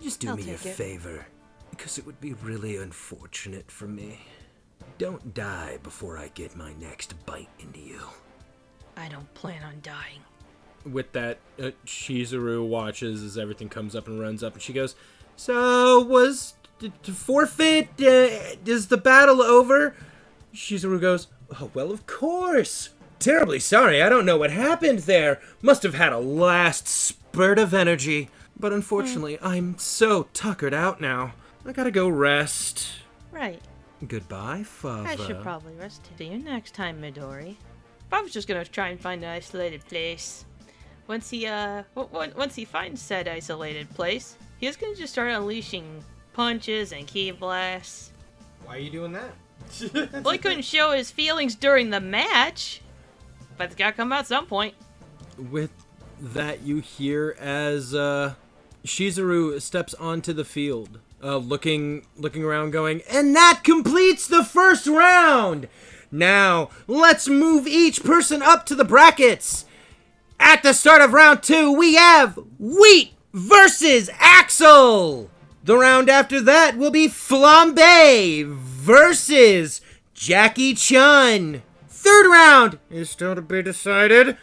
Just do I'll me a take it. favor. Because it would be really unfortunate for me. Don't die before I get my next bite into you. I don't plan on dying. With that, Shizuru watches as everything comes up and runs up, and she goes, so, was forfeit? Is the battle over? Shizuru goes, oh, well, of course. Terribly sorry, I don't know what happened there. Must have had a last spurt of energy. But unfortunately, I'm so tuckered out now. I gotta go rest. Right. Goodbye, Fava. I should probably rest. See you next time, Midori. I was just gonna try and find an isolated place. Once he finds said isolated place, he's gonna just start unleashing punches and ki blasts. Why are you doing that? Well, he couldn't show his feelings during the match, but it's gotta come out at some point. With that, you hear as Shizuru steps onto the field, looking around going, and that completes the first round! Now, let's move each person up to the brackets! At the start of round 2, we have Wheat versus Axel! The round after that will be Flambe versus Jackie Chun. Third round is still to be decided.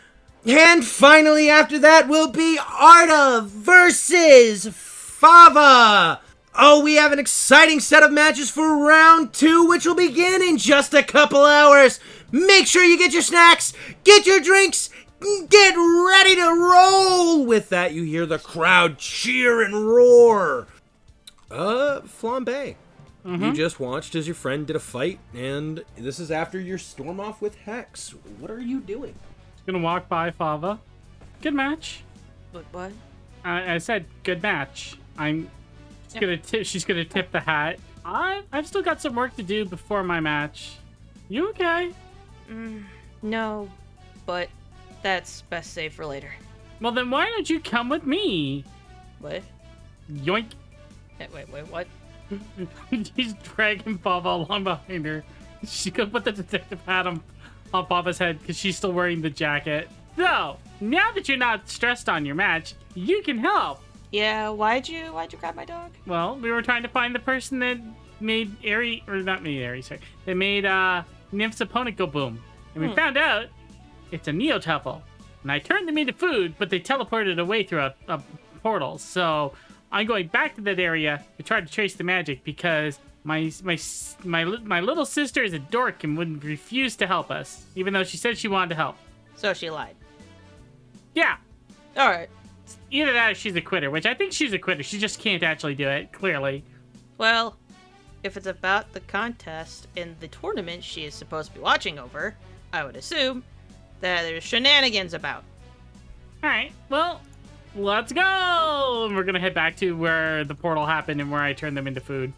And finally after that will be Arta versus Fava. Oh, we have an exciting set of matches for round 2, which will begin in just a couple hours. Make sure you get your snacks, get your drinks, get ready to roll. With that, you hear the crowd cheer and roar. Flambe. You just watched as your friend did a fight, and this is after your storm off with Hex. What are you doing? Gonna walk by Fava. Good match. But what? I said good match. She's gonna tip the hat. I've still got some work to do before my match. You okay? No, but that's best saved for later. Well, then why don't you come with me? What? Yoink. Wait, what? He's dragging Baba along behind her. She could put the detective hat on Baba's head because she's still wearing the jacket. So, now that you're not stressed on your match, you can help. Yeah, why'd you grab my dog? Well, we were trying to find the person that made that made Nymph's opponent go boom. And we found out it's a Neotuffle. And I turned them into food, but they teleported away through a portal. So I'm going back to that area to try to trace the magic because my little sister is a dork and would refuse to help us, even though she said she wanted to help. So she lied. Yeah. All right. Either that or she's a quitter, which I think she's a quitter. She just can't actually do it, clearly. Well, if it's about the contest in the tournament she is supposed to be watching over, I would assume that there's shenanigans about. Alright, well, let's go! And we're gonna head back to where the portal happened and where I turned them into food.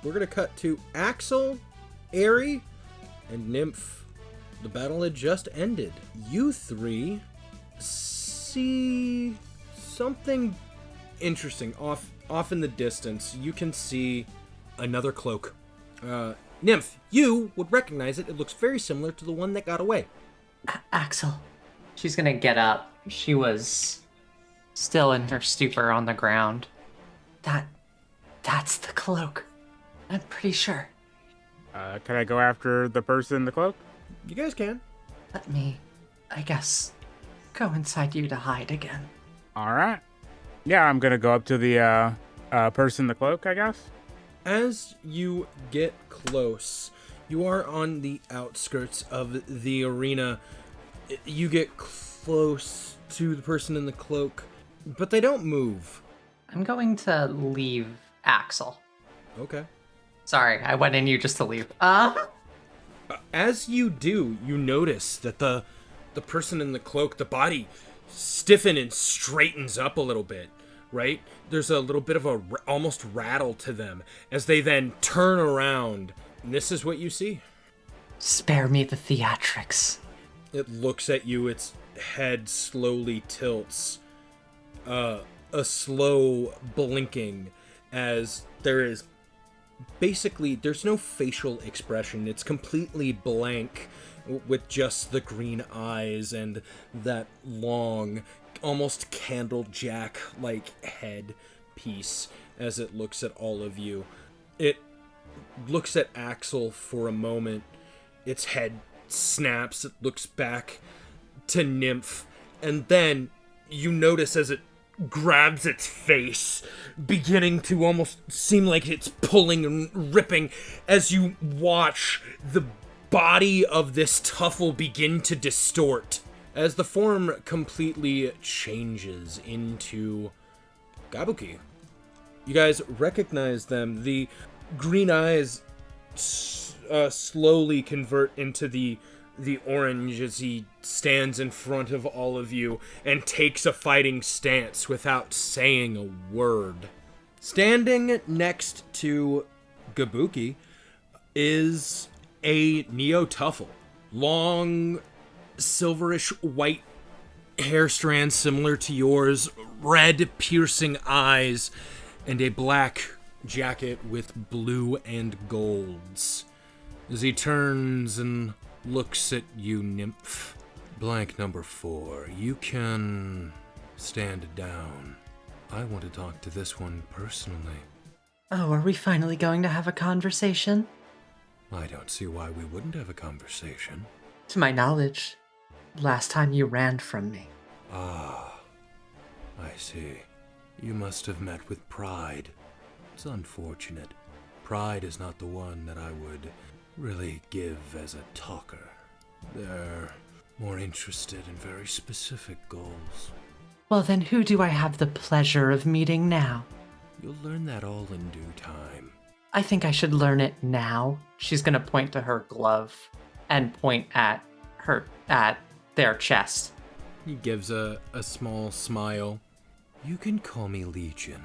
We're gonna cut to Axel, Aerie, and Nymph. The battle had just ended. You three see something interesting off in the distance. You can see another cloak. Nymph, you would recognize it. It looks very similar to the one that got away. Axel. She's gonna get up. She was still in her stupor on the ground. That's the cloak. I'm pretty sure. Can I go after the person in the cloak? You guys can. Let me, I guess, go inside you to hide again. All right. Yeah, I'm gonna go up to the person in the cloak, I guess. As you get close, you are on the outskirts of the arena. You get close to the person in the cloak, but they don't move. I'm going to leave Axel. Okay. Sorry, I went in you just to leave. As you do, you notice that the person in the cloak, the body stiffens and straightens up a little bit, right? There's a little bit of a almost rattle to them as they then turn around. And this is what you see. Spare me the theatrics. It looks at you, its head slowly tilts. A slow blinking as there's no facial expression. It's completely blank with just the green eyes and that long, almost candlejack-like head piece as it looks at all of you. It looks at Axel for a moment. Its head snaps. It looks back to Nymph. And then you notice as it grabs its face, beginning to almost seem like it's pulling and ripping as you watch the body of this Tuffle begin to distort as the form completely changes into Gabuki. You guys recognize them. The green eyes slowly convert into the orange as he stands in front of all of you and takes a fighting stance without saying a word. Standing next to Gabuki is a Neotuffle. Long, silverish white hair strands similar to yours, red piercing eyes, and a black jacket with blue and golds. As he turns and looks at you, Nymph. Blank number 4, you can stand down. I want to talk to this one personally. Oh, are we finally going to have a conversation? I don't see why we wouldn't have a conversation. To my knowledge, last time you ran from me. Ah, I see. You must have met with Pride. It's unfortunate. Pride is not the one that I would really give as a talker. They're more interested in very specific goals. Well, then who do I have the pleasure of meeting now? You'll learn that all in due time. I think I should learn it now. She's gonna point to her glove and point at their chest. He gives a small smile. You can call me Legion.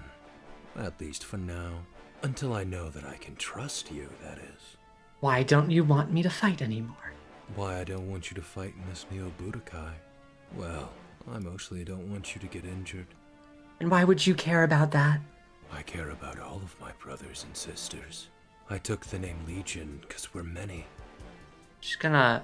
At least for now. Until I know that I can trust you, that is. Why don't you want me to fight anymore? Why I don't want you to fight in this Neo Budokai? Well, I mostly don't want you to get injured. And why would you care about that? I care about all of my brothers and sisters. I took the name Legion because we're many. She's gonna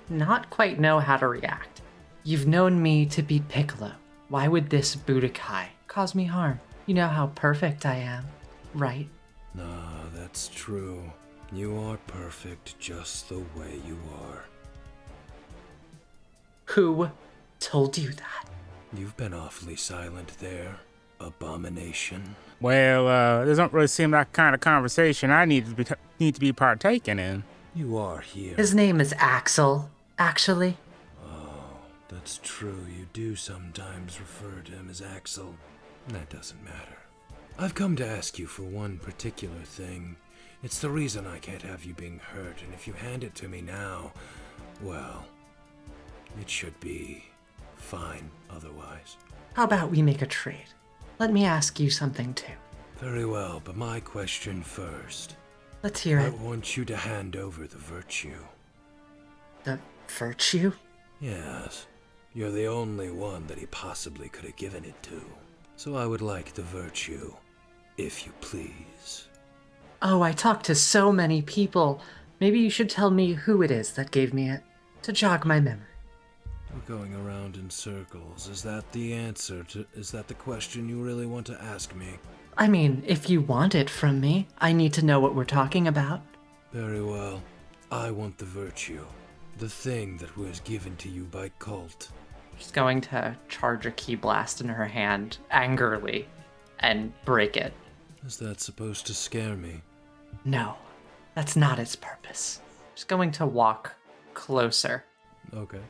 not quite know how to react. You've known me to be Piccolo. Why would this Budokai cause me harm? You know how perfect I am, right? Ah, that's true. You are perfect just the way you are. Who told you that? You've been awfully silent there, Abomination. Well, doesn't really seem like the kind of conversation I need to be partaking in. You are here. His name is Axel, actually. Oh, that's true. You do sometimes refer to him as Axel. That doesn't matter. I've come to ask you for one particular thing. It's the reason I can't have you being hurt, and if you hand it to me now, well, it should be fine otherwise. How about we make a trade? Let me ask you something too. Very well, but my question first. Let's hear I it. want you to hand over the virtue. The virtue? Yes. You're the only one that he possibly could have given it to. So I would like the virtue, if you please. Oh, I talked to so many people. Maybe you should tell me who it is that gave me it, to jog my memory. We're going around in circles. Is that the answer to... Is that the question you really want to ask me? I mean, if you want it from me, I need to know what we're talking about. Very well. I want the virtue. The thing that was given to you by Cult. She's going to charge a key blast in her hand angrily and break it. Is that supposed to scare me? No, that's not its purpose. She's going to walk closer. Okay.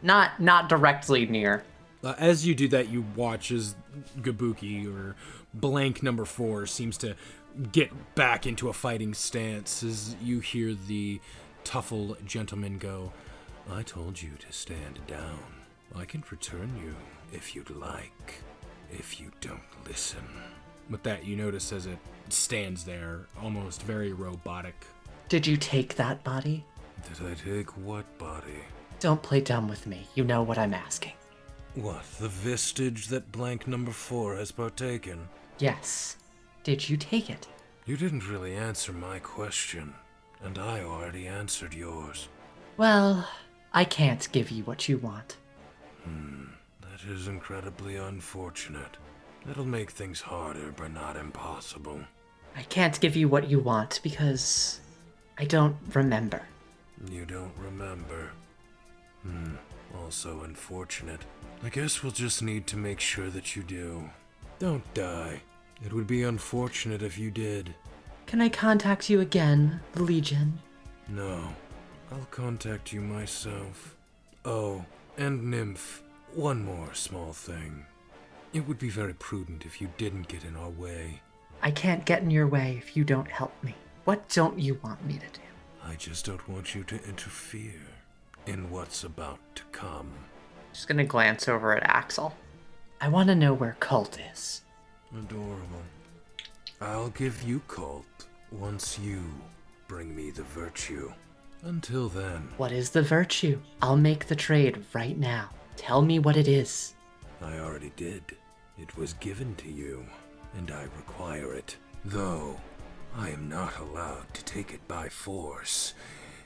Not directly near. As you do that, you watch as Gabuki, or blank number 4, seems to get back into a fighting stance as you hear the Tuffle gentleman go, I told you to stand down. I can return you if you'd like, if you don't listen. With that, you notice as it stands there, almost very robotic. Did you take that body? Did I take what body? Don't play dumb with me. You know what I'm asking. What, the vestige that blank number 4 has partaken? Yes. Did you take it? You didn't really answer my question, and I already answered yours. Well, I can't give you what you want. That is incredibly unfortunate. It'll make things harder, but not impossible. I can't give you what you want because I don't remember. You don't remember? Also unfortunate. I guess we'll just need to make sure that you do. Don't die. It would be unfortunate if you did. Can I contact you again, Legion? No. I'll contact you myself. Oh, and Nymph, one more small thing. It would be very prudent if you didn't get in our way. I can't get in your way if you don't help me. What don't you want me to do? I just don't want you to interfere in what's about to come. Just gonna glance over at Axel. I want to know where Cult is. Adorable. I'll give you Cult once you bring me the virtue. Until then, What is the virtue? I'll make the trade right now. Tell me what it is. I already did. It was given to you, and I require it. Though, I am not allowed to take it by force.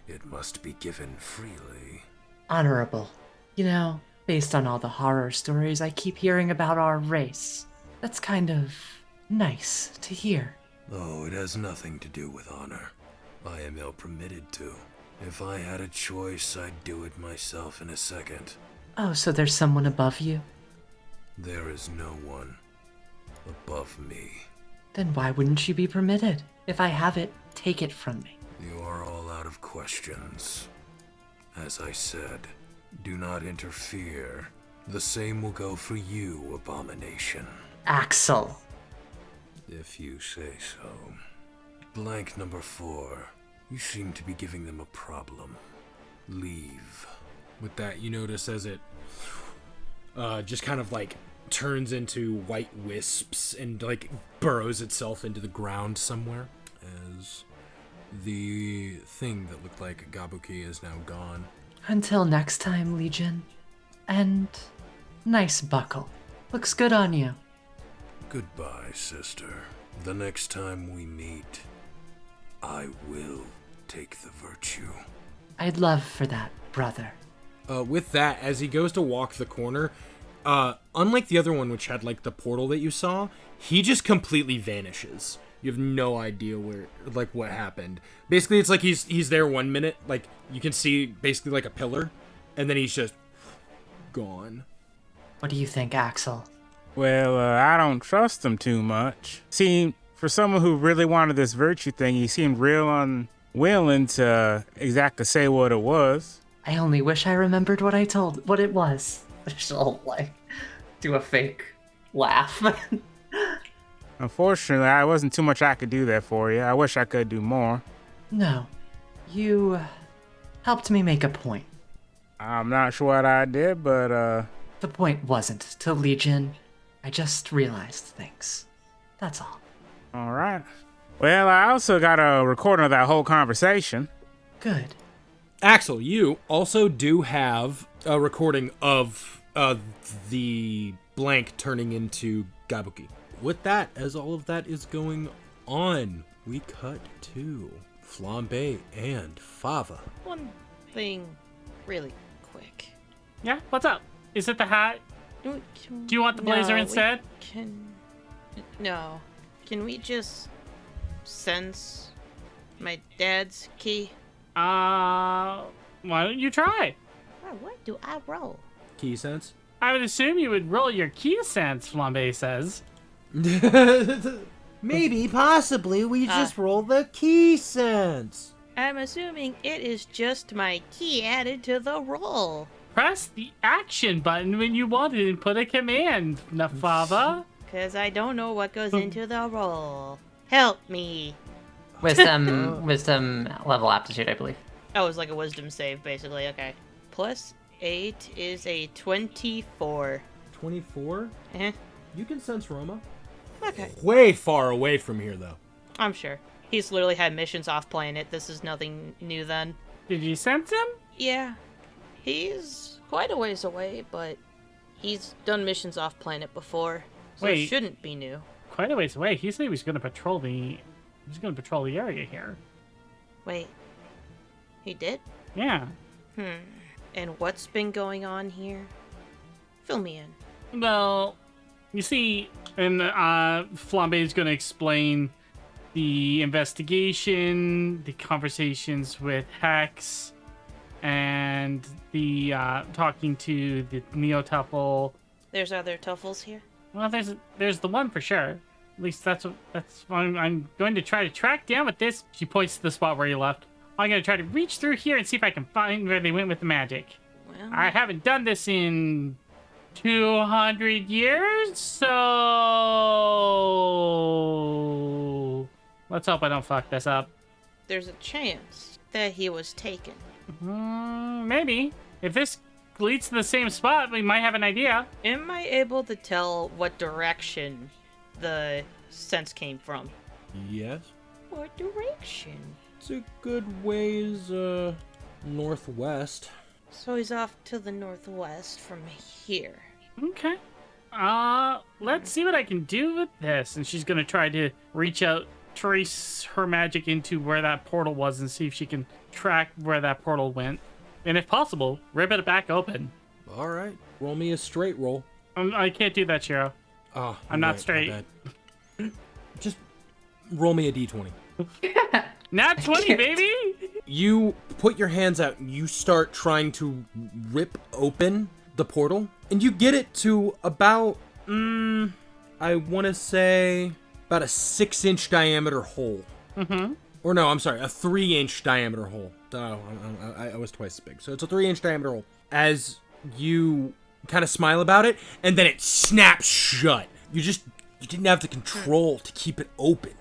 It must be given freely. Honorable. You know, based on all the horror stories I keep hearing about our race, that's kind of nice to hear. Oh, it has nothing to do with honor. I am ill-permitted to. If I had a choice, I'd do it myself in a second. Oh, so there's someone above you? There is no one above me. Then why wouldn't you be permitted? If I have it, take it from me. You are all out of questions. As I said, do not interfere. The same will go for you, Abomination. Axel. If you say so. Blank number 4. You seem to be giving them a problem. Leave. With that, you notice as it just kind of like turns into white wisps and like burrows itself into the ground somewhere, as the thing that looked like Gabuki is now gone. Until next time, Legion. And nice buckle. Looks good on you. Goodbye, sister. The next time we meet, I will take the virtue. I'd love for that, brother. With that, as he goes to walk the corner, unlike the other one, which had like the portal that you saw, he just completely vanishes. You have no idea what happened. Basically, it's like he's there 1 minute, like you can see basically like a pillar, and then he's just gone. What do you think, Axel? Well, I don't trust him too much. See, for someone who really wanted this virtue thing, he seemed real unwilling to exactly say what it was. I only wish I remembered what it was. She'll, do a fake laugh. Unfortunately, I wasn't too much I could do there for you. I wish I could do more. No. You helped me make a point. I'm not sure what I did, but, The point wasn't to Legion. I just realized things. That's all. all right. Well, I also got a recording of that whole conversation. Good. Axel, you also do have a recording of the blank turning into Gabuki. With that, as all of that is going on, we cut to Flambe and Fava. One thing really quick. Yeah, what's up? Is it the hat? Do you want the blazer instead? No. Can we just sense my dad's key? Why don't you try? Oh, what do I roll? Key sense? I would assume you would roll your key sense, Flambe says. Maybe, possibly, we just roll the key sense. I'm assuming it is just my key added to the roll. Press the action button when you want to put a command, Nafava. Because I don't know what goes into the roll. Help me. Wisdom level aptitude, I believe. Oh, it's like a wisdom save, basically. Okay. Plus 8 is a 24. 24? Eh. You can sense Roma. Okay. Way far away from here, though. I'm sure. He's literally had missions off planet. This is nothing new then. Did you sense him? Yeah. He's quite a ways away, but he's done missions off planet before. So Wait. it shouldn't be new. Quite a ways away. He said he was going to patrol the area here. Wait. He did? Yeah. And what's been going on here? Fill me in. Well, you see, and Flambe is going to explain the investigation, the conversations with Hex, and the talking to the Neo-Tuffle. There's other Tuffles here? Well, there's the one for sure. At least that's what I'm going to try to track down with this. She points to the spot where you left. I'm going to try to reach through here and see if I can find where they went with the magic. Well, I haven't done this in 200 years, so let's hope I don't fuck this up. there's a chance that he was taken. Maybe. If this leads to the same spot, we might have an idea. Am I able to tell what direction the sense came from? Yes. What direction? It's a good ways, northwest. So he's off to the northwest from here. Okay. Let's see what I can do with this. And she's gonna try to reach out, trace her magic into where that portal was and see if she can track where that portal went. And if possible, rip it back open. All right. Roll me a straight roll. I can't do that, Shiro. Oh, I'm not straight. Just roll me a d20. Nat 20, baby! You put your hands out and you start trying to rip open the portal, and you get it to about, I want to say, about a 6-inch diameter hole. Mm-hmm. Or no, I'm sorry, a 3-inch diameter hole. I was twice as big. So it's a 3-inch diameter hole. As you kind of smile about it, and then it snaps shut. You didn't have the control to keep it open.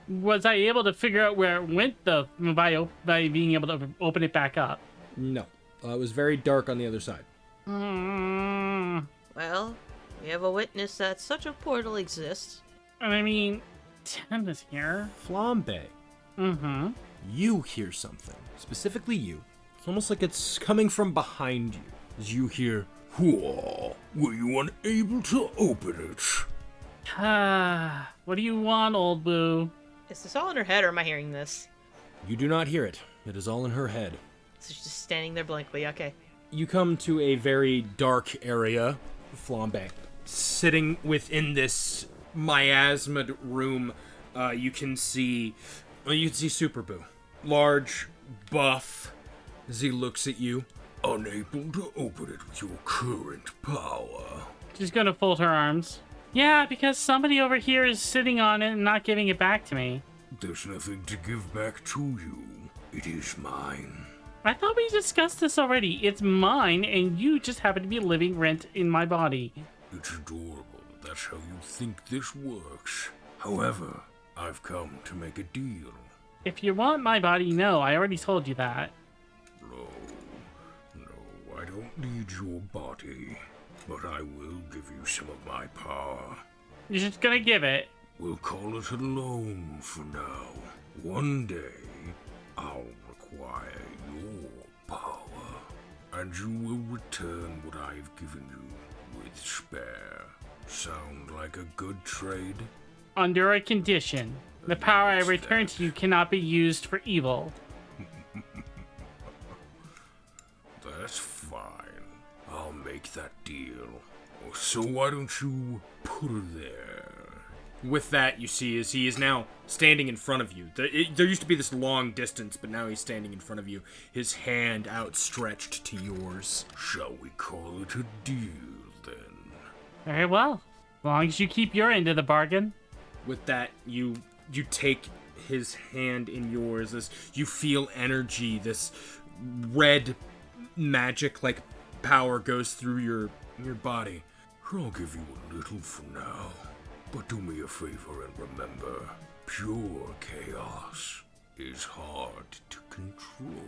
Was I able to figure out where it went, though, by being able to open it back up? No. It was very dark on the other side. Well, we have a witness that such a portal exists. And I mean, Tim is here. Flambe. Mm-hmm. You hear something. Specifically you. It's almost like it's coming from behind you. As you hear, "Whoa, were you unable to open it?" What do you want, old boo? Is this all in her head, or am I hearing this? You do not hear it. It is all in her head. So she's just standing there blankly. Okay. You come to a very dark area, Flambe. Sitting within this miasmed room, you can see Super Boo. Large, buff, as he looks at you. Unable to open it with your current power. She's gonna fold her arms. Yeah, because somebody over here is sitting on it and not giving it back to me. There's nothing to give back to you. It is mine. I thought we discussed this already. It's mine, and you just happen to be living rent in my body. It's adorable that that's how you think this works. However, I've come to make a deal. If you want my body, no. I already told you that. No, I don't need your body, but I will give you some of my power. You're just gonna give it. We'll call it a loan for now. One day, I'll require your power, and you will return what I've given you with spare. Sound like a good trade? Under a condition. The power I return to you cannot be used for evil. That's fine. I'll make that deal. So why don't you put her there? With that, you see, as he is now standing in front of you. There used to be this long distance, but now he's standing in front of you, his hand outstretched to yours. Shall we call it a deal, then? Very well. As long as you keep your end of the bargain. With that, you take his hand in yours as you feel energy, this red magic-like power goes through your body. I'll give you a little for now, but do me a favor and remember, pure chaos is hard to control.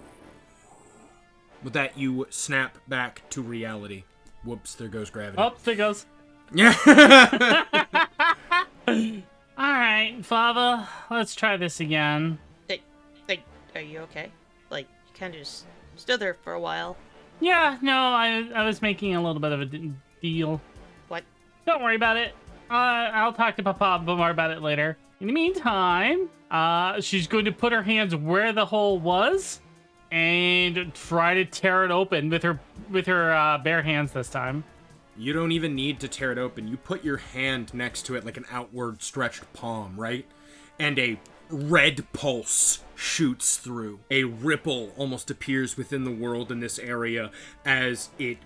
With that, you snap back to reality. Whoops, there goes gravity. Oh, there goes. Yeah. Alright, Flava, let's try this again. Are you okay? Like, you kind of just stood there for a while. Yeah, no, I was making a little bit of a deal. What? Don't worry about it. I'll talk to Papa more about it later. In the meantime, she's going to put her hands where the hole was and try to tear it open with her bare hands this time. You don't even need to tear it open. You put your hand next to it like an outward stretched palm, right? And a red pulse shoots through. A ripple almost appears within the world in this area as it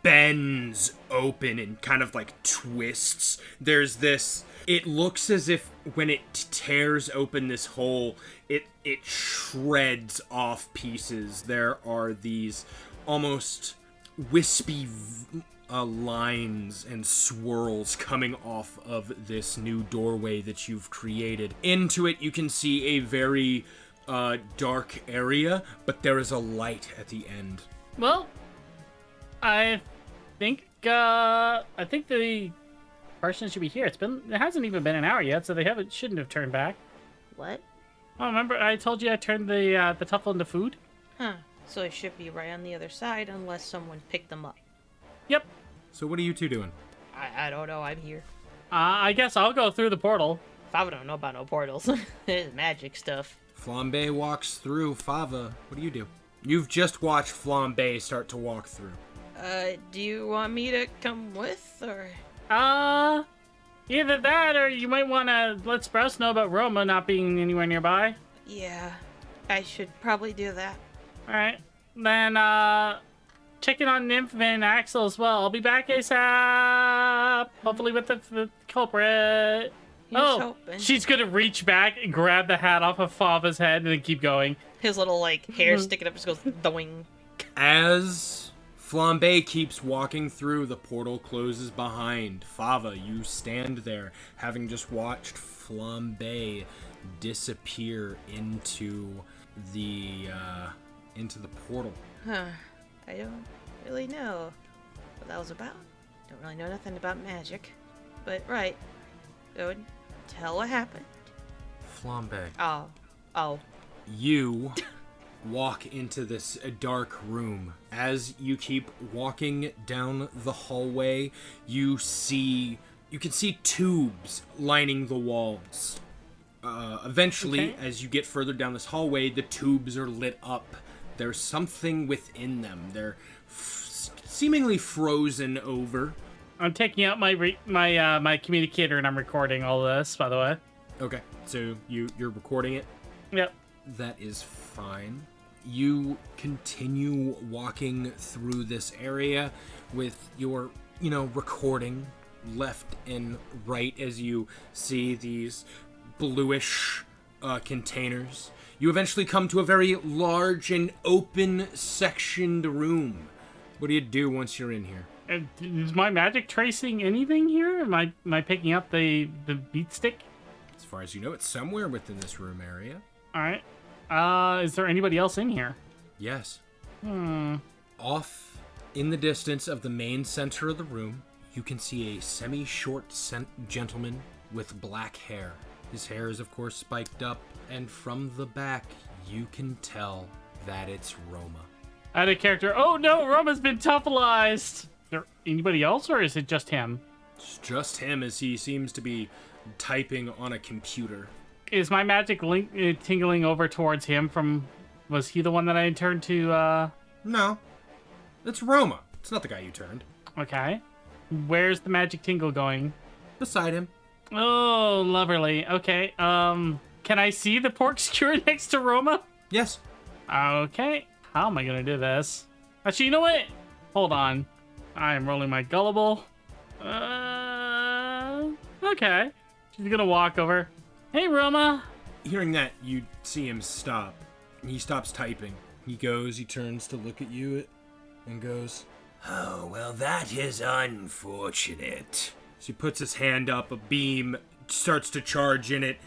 bends open and kind of like twists. There's this... It looks as if when it tears open this hole, it shreds off pieces. There are these almost wispy lines and swirls coming off of this new doorway that you've created. Into it, you can see a very dark area, but there is a light at the end. Well, I think the person should be here. It hasn't even been an hour yet, so they shouldn't have turned back. What? Oh, remember I told you I turned the tuffle into food? Huh. So it should be right on the other side unless someone picked them up. Yep. So what are you two doing? I don't know. I'm here. I guess I'll go through the portal. Fava don't know about no portals. It's magic stuff. Flambe walks through. Fava, what do you do? You've just watched Flambe start to walk through. Do you want me to come with, or? Either that or you might want to let Sprouse know about Roma not being anywhere nearby. Yeah, I should probably do that. Alright. Then, check in on Nymph and Axel as well. I'll be back ASAP. Hopefully with the culprit. Hoping. She's gonna reach back and grab the hat off of Fava's head and then keep going. His little, like, hair sticking up just goes doing. As Flambe keeps walking through, the portal closes behind. Fava, you stand there, having just watched Flambe disappear into the portal. Huh. I don't really know what that was about. Don't really know nothing about magic. But, right. Go and tell what happened. Flambe. Oh. You walk into this dark room. As you keep walking down the hallway, you see You can see tubes lining the walls. Eventually, as you get further down this hallway, the tubes are lit up. There's something within them. They're seemingly frozen over. I'm taking out my communicator and I'm recording all this, by the way. Okay, so you're recording it? Yep. That is fine. You continue walking through this area with your, recording left and right as you see these bluish containers. You eventually come to a very large and open sectioned room. What do you do once you're in here? Is my magic tracing anything here? Am I picking up the beat stick? As far as you know, it's somewhere within this room area. All right. Is there anybody else in here? Yes. Off in the distance of the main center of the room, you can see a semi-short gentleman with black hair. His hair is, of course, spiked up, and from the back, you can tell that it's Roma. Out of character. Oh no, Roma's been tuffalized. Is there anybody else, or is it just him? It's just him, as he seems to be typing on a computer. Is my magic tingling over towards him from... Was he the one that I turned to, No. It's Roma. It's not the guy you turned. Okay. Where's the magic tingle going? Beside him. Oh, lovely. Okay, can I see the pork skewer next to Roma? Yes. Okay. How am I gonna do this? Actually, you know what? Hold on. I am rolling my gullible. Okay. She's gonna walk over. Hey, Roma. Hearing that, you see him stop. He stops typing. He turns to look at you and goes, "Oh, well, that is unfortunate." So he puts his hand up, a beam starts to charge in it,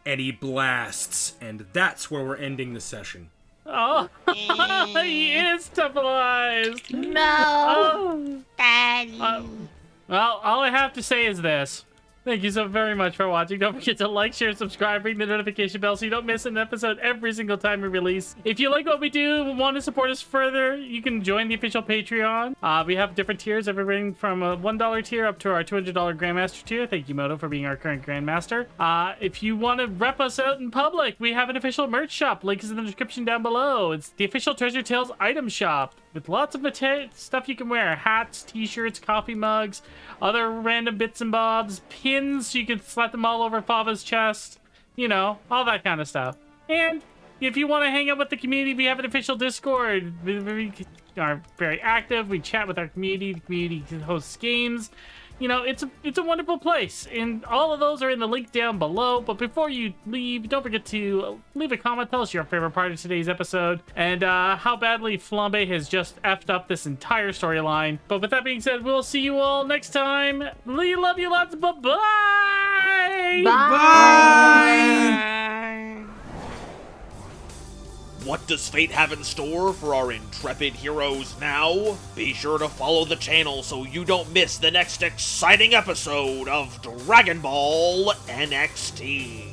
and he blasts. And that's where we're ending the session. Oh, he is tuffalized. No, Daddy. Well, all I have to say is this. Thank you so very much for watching. Don't forget to like, share, subscribe, ring the notification bell so you don't miss an episode every single time we release. If you like what we do and want to support us further, you can join the official Patreon. We have different tiers, everything from a $1 tier up to our $200 Grandmaster tier. Thank you, Moto, for being our current Grandmaster. If you want to rep us out in public, we have an official merch shop. Link is in the description down below. It's the official Treasure Tales item shop with lots of stuff you can wear. Hats, t-shirts, coffee mugs, other random bits and bobs, pins so you can slap them all over Fava's chest, all that kind of stuff. And if you want to hang out with the community, we have an official Discord. We are very active. We chat with our community. The community hosts games. It's a wonderful place, and all of those are in the link down below. But before you leave, don't forget to leave a comment. Tell us your favorite part of today's episode and how badly Flambe has just effed up this entire storyline. But with that being said, we'll see you all next time. We love you lots. Bye-bye. Bye. What does fate have in store for our intrepid heroes now? Be sure to follow the channel so you don't miss the next exciting episode of Dragon Ball NXT.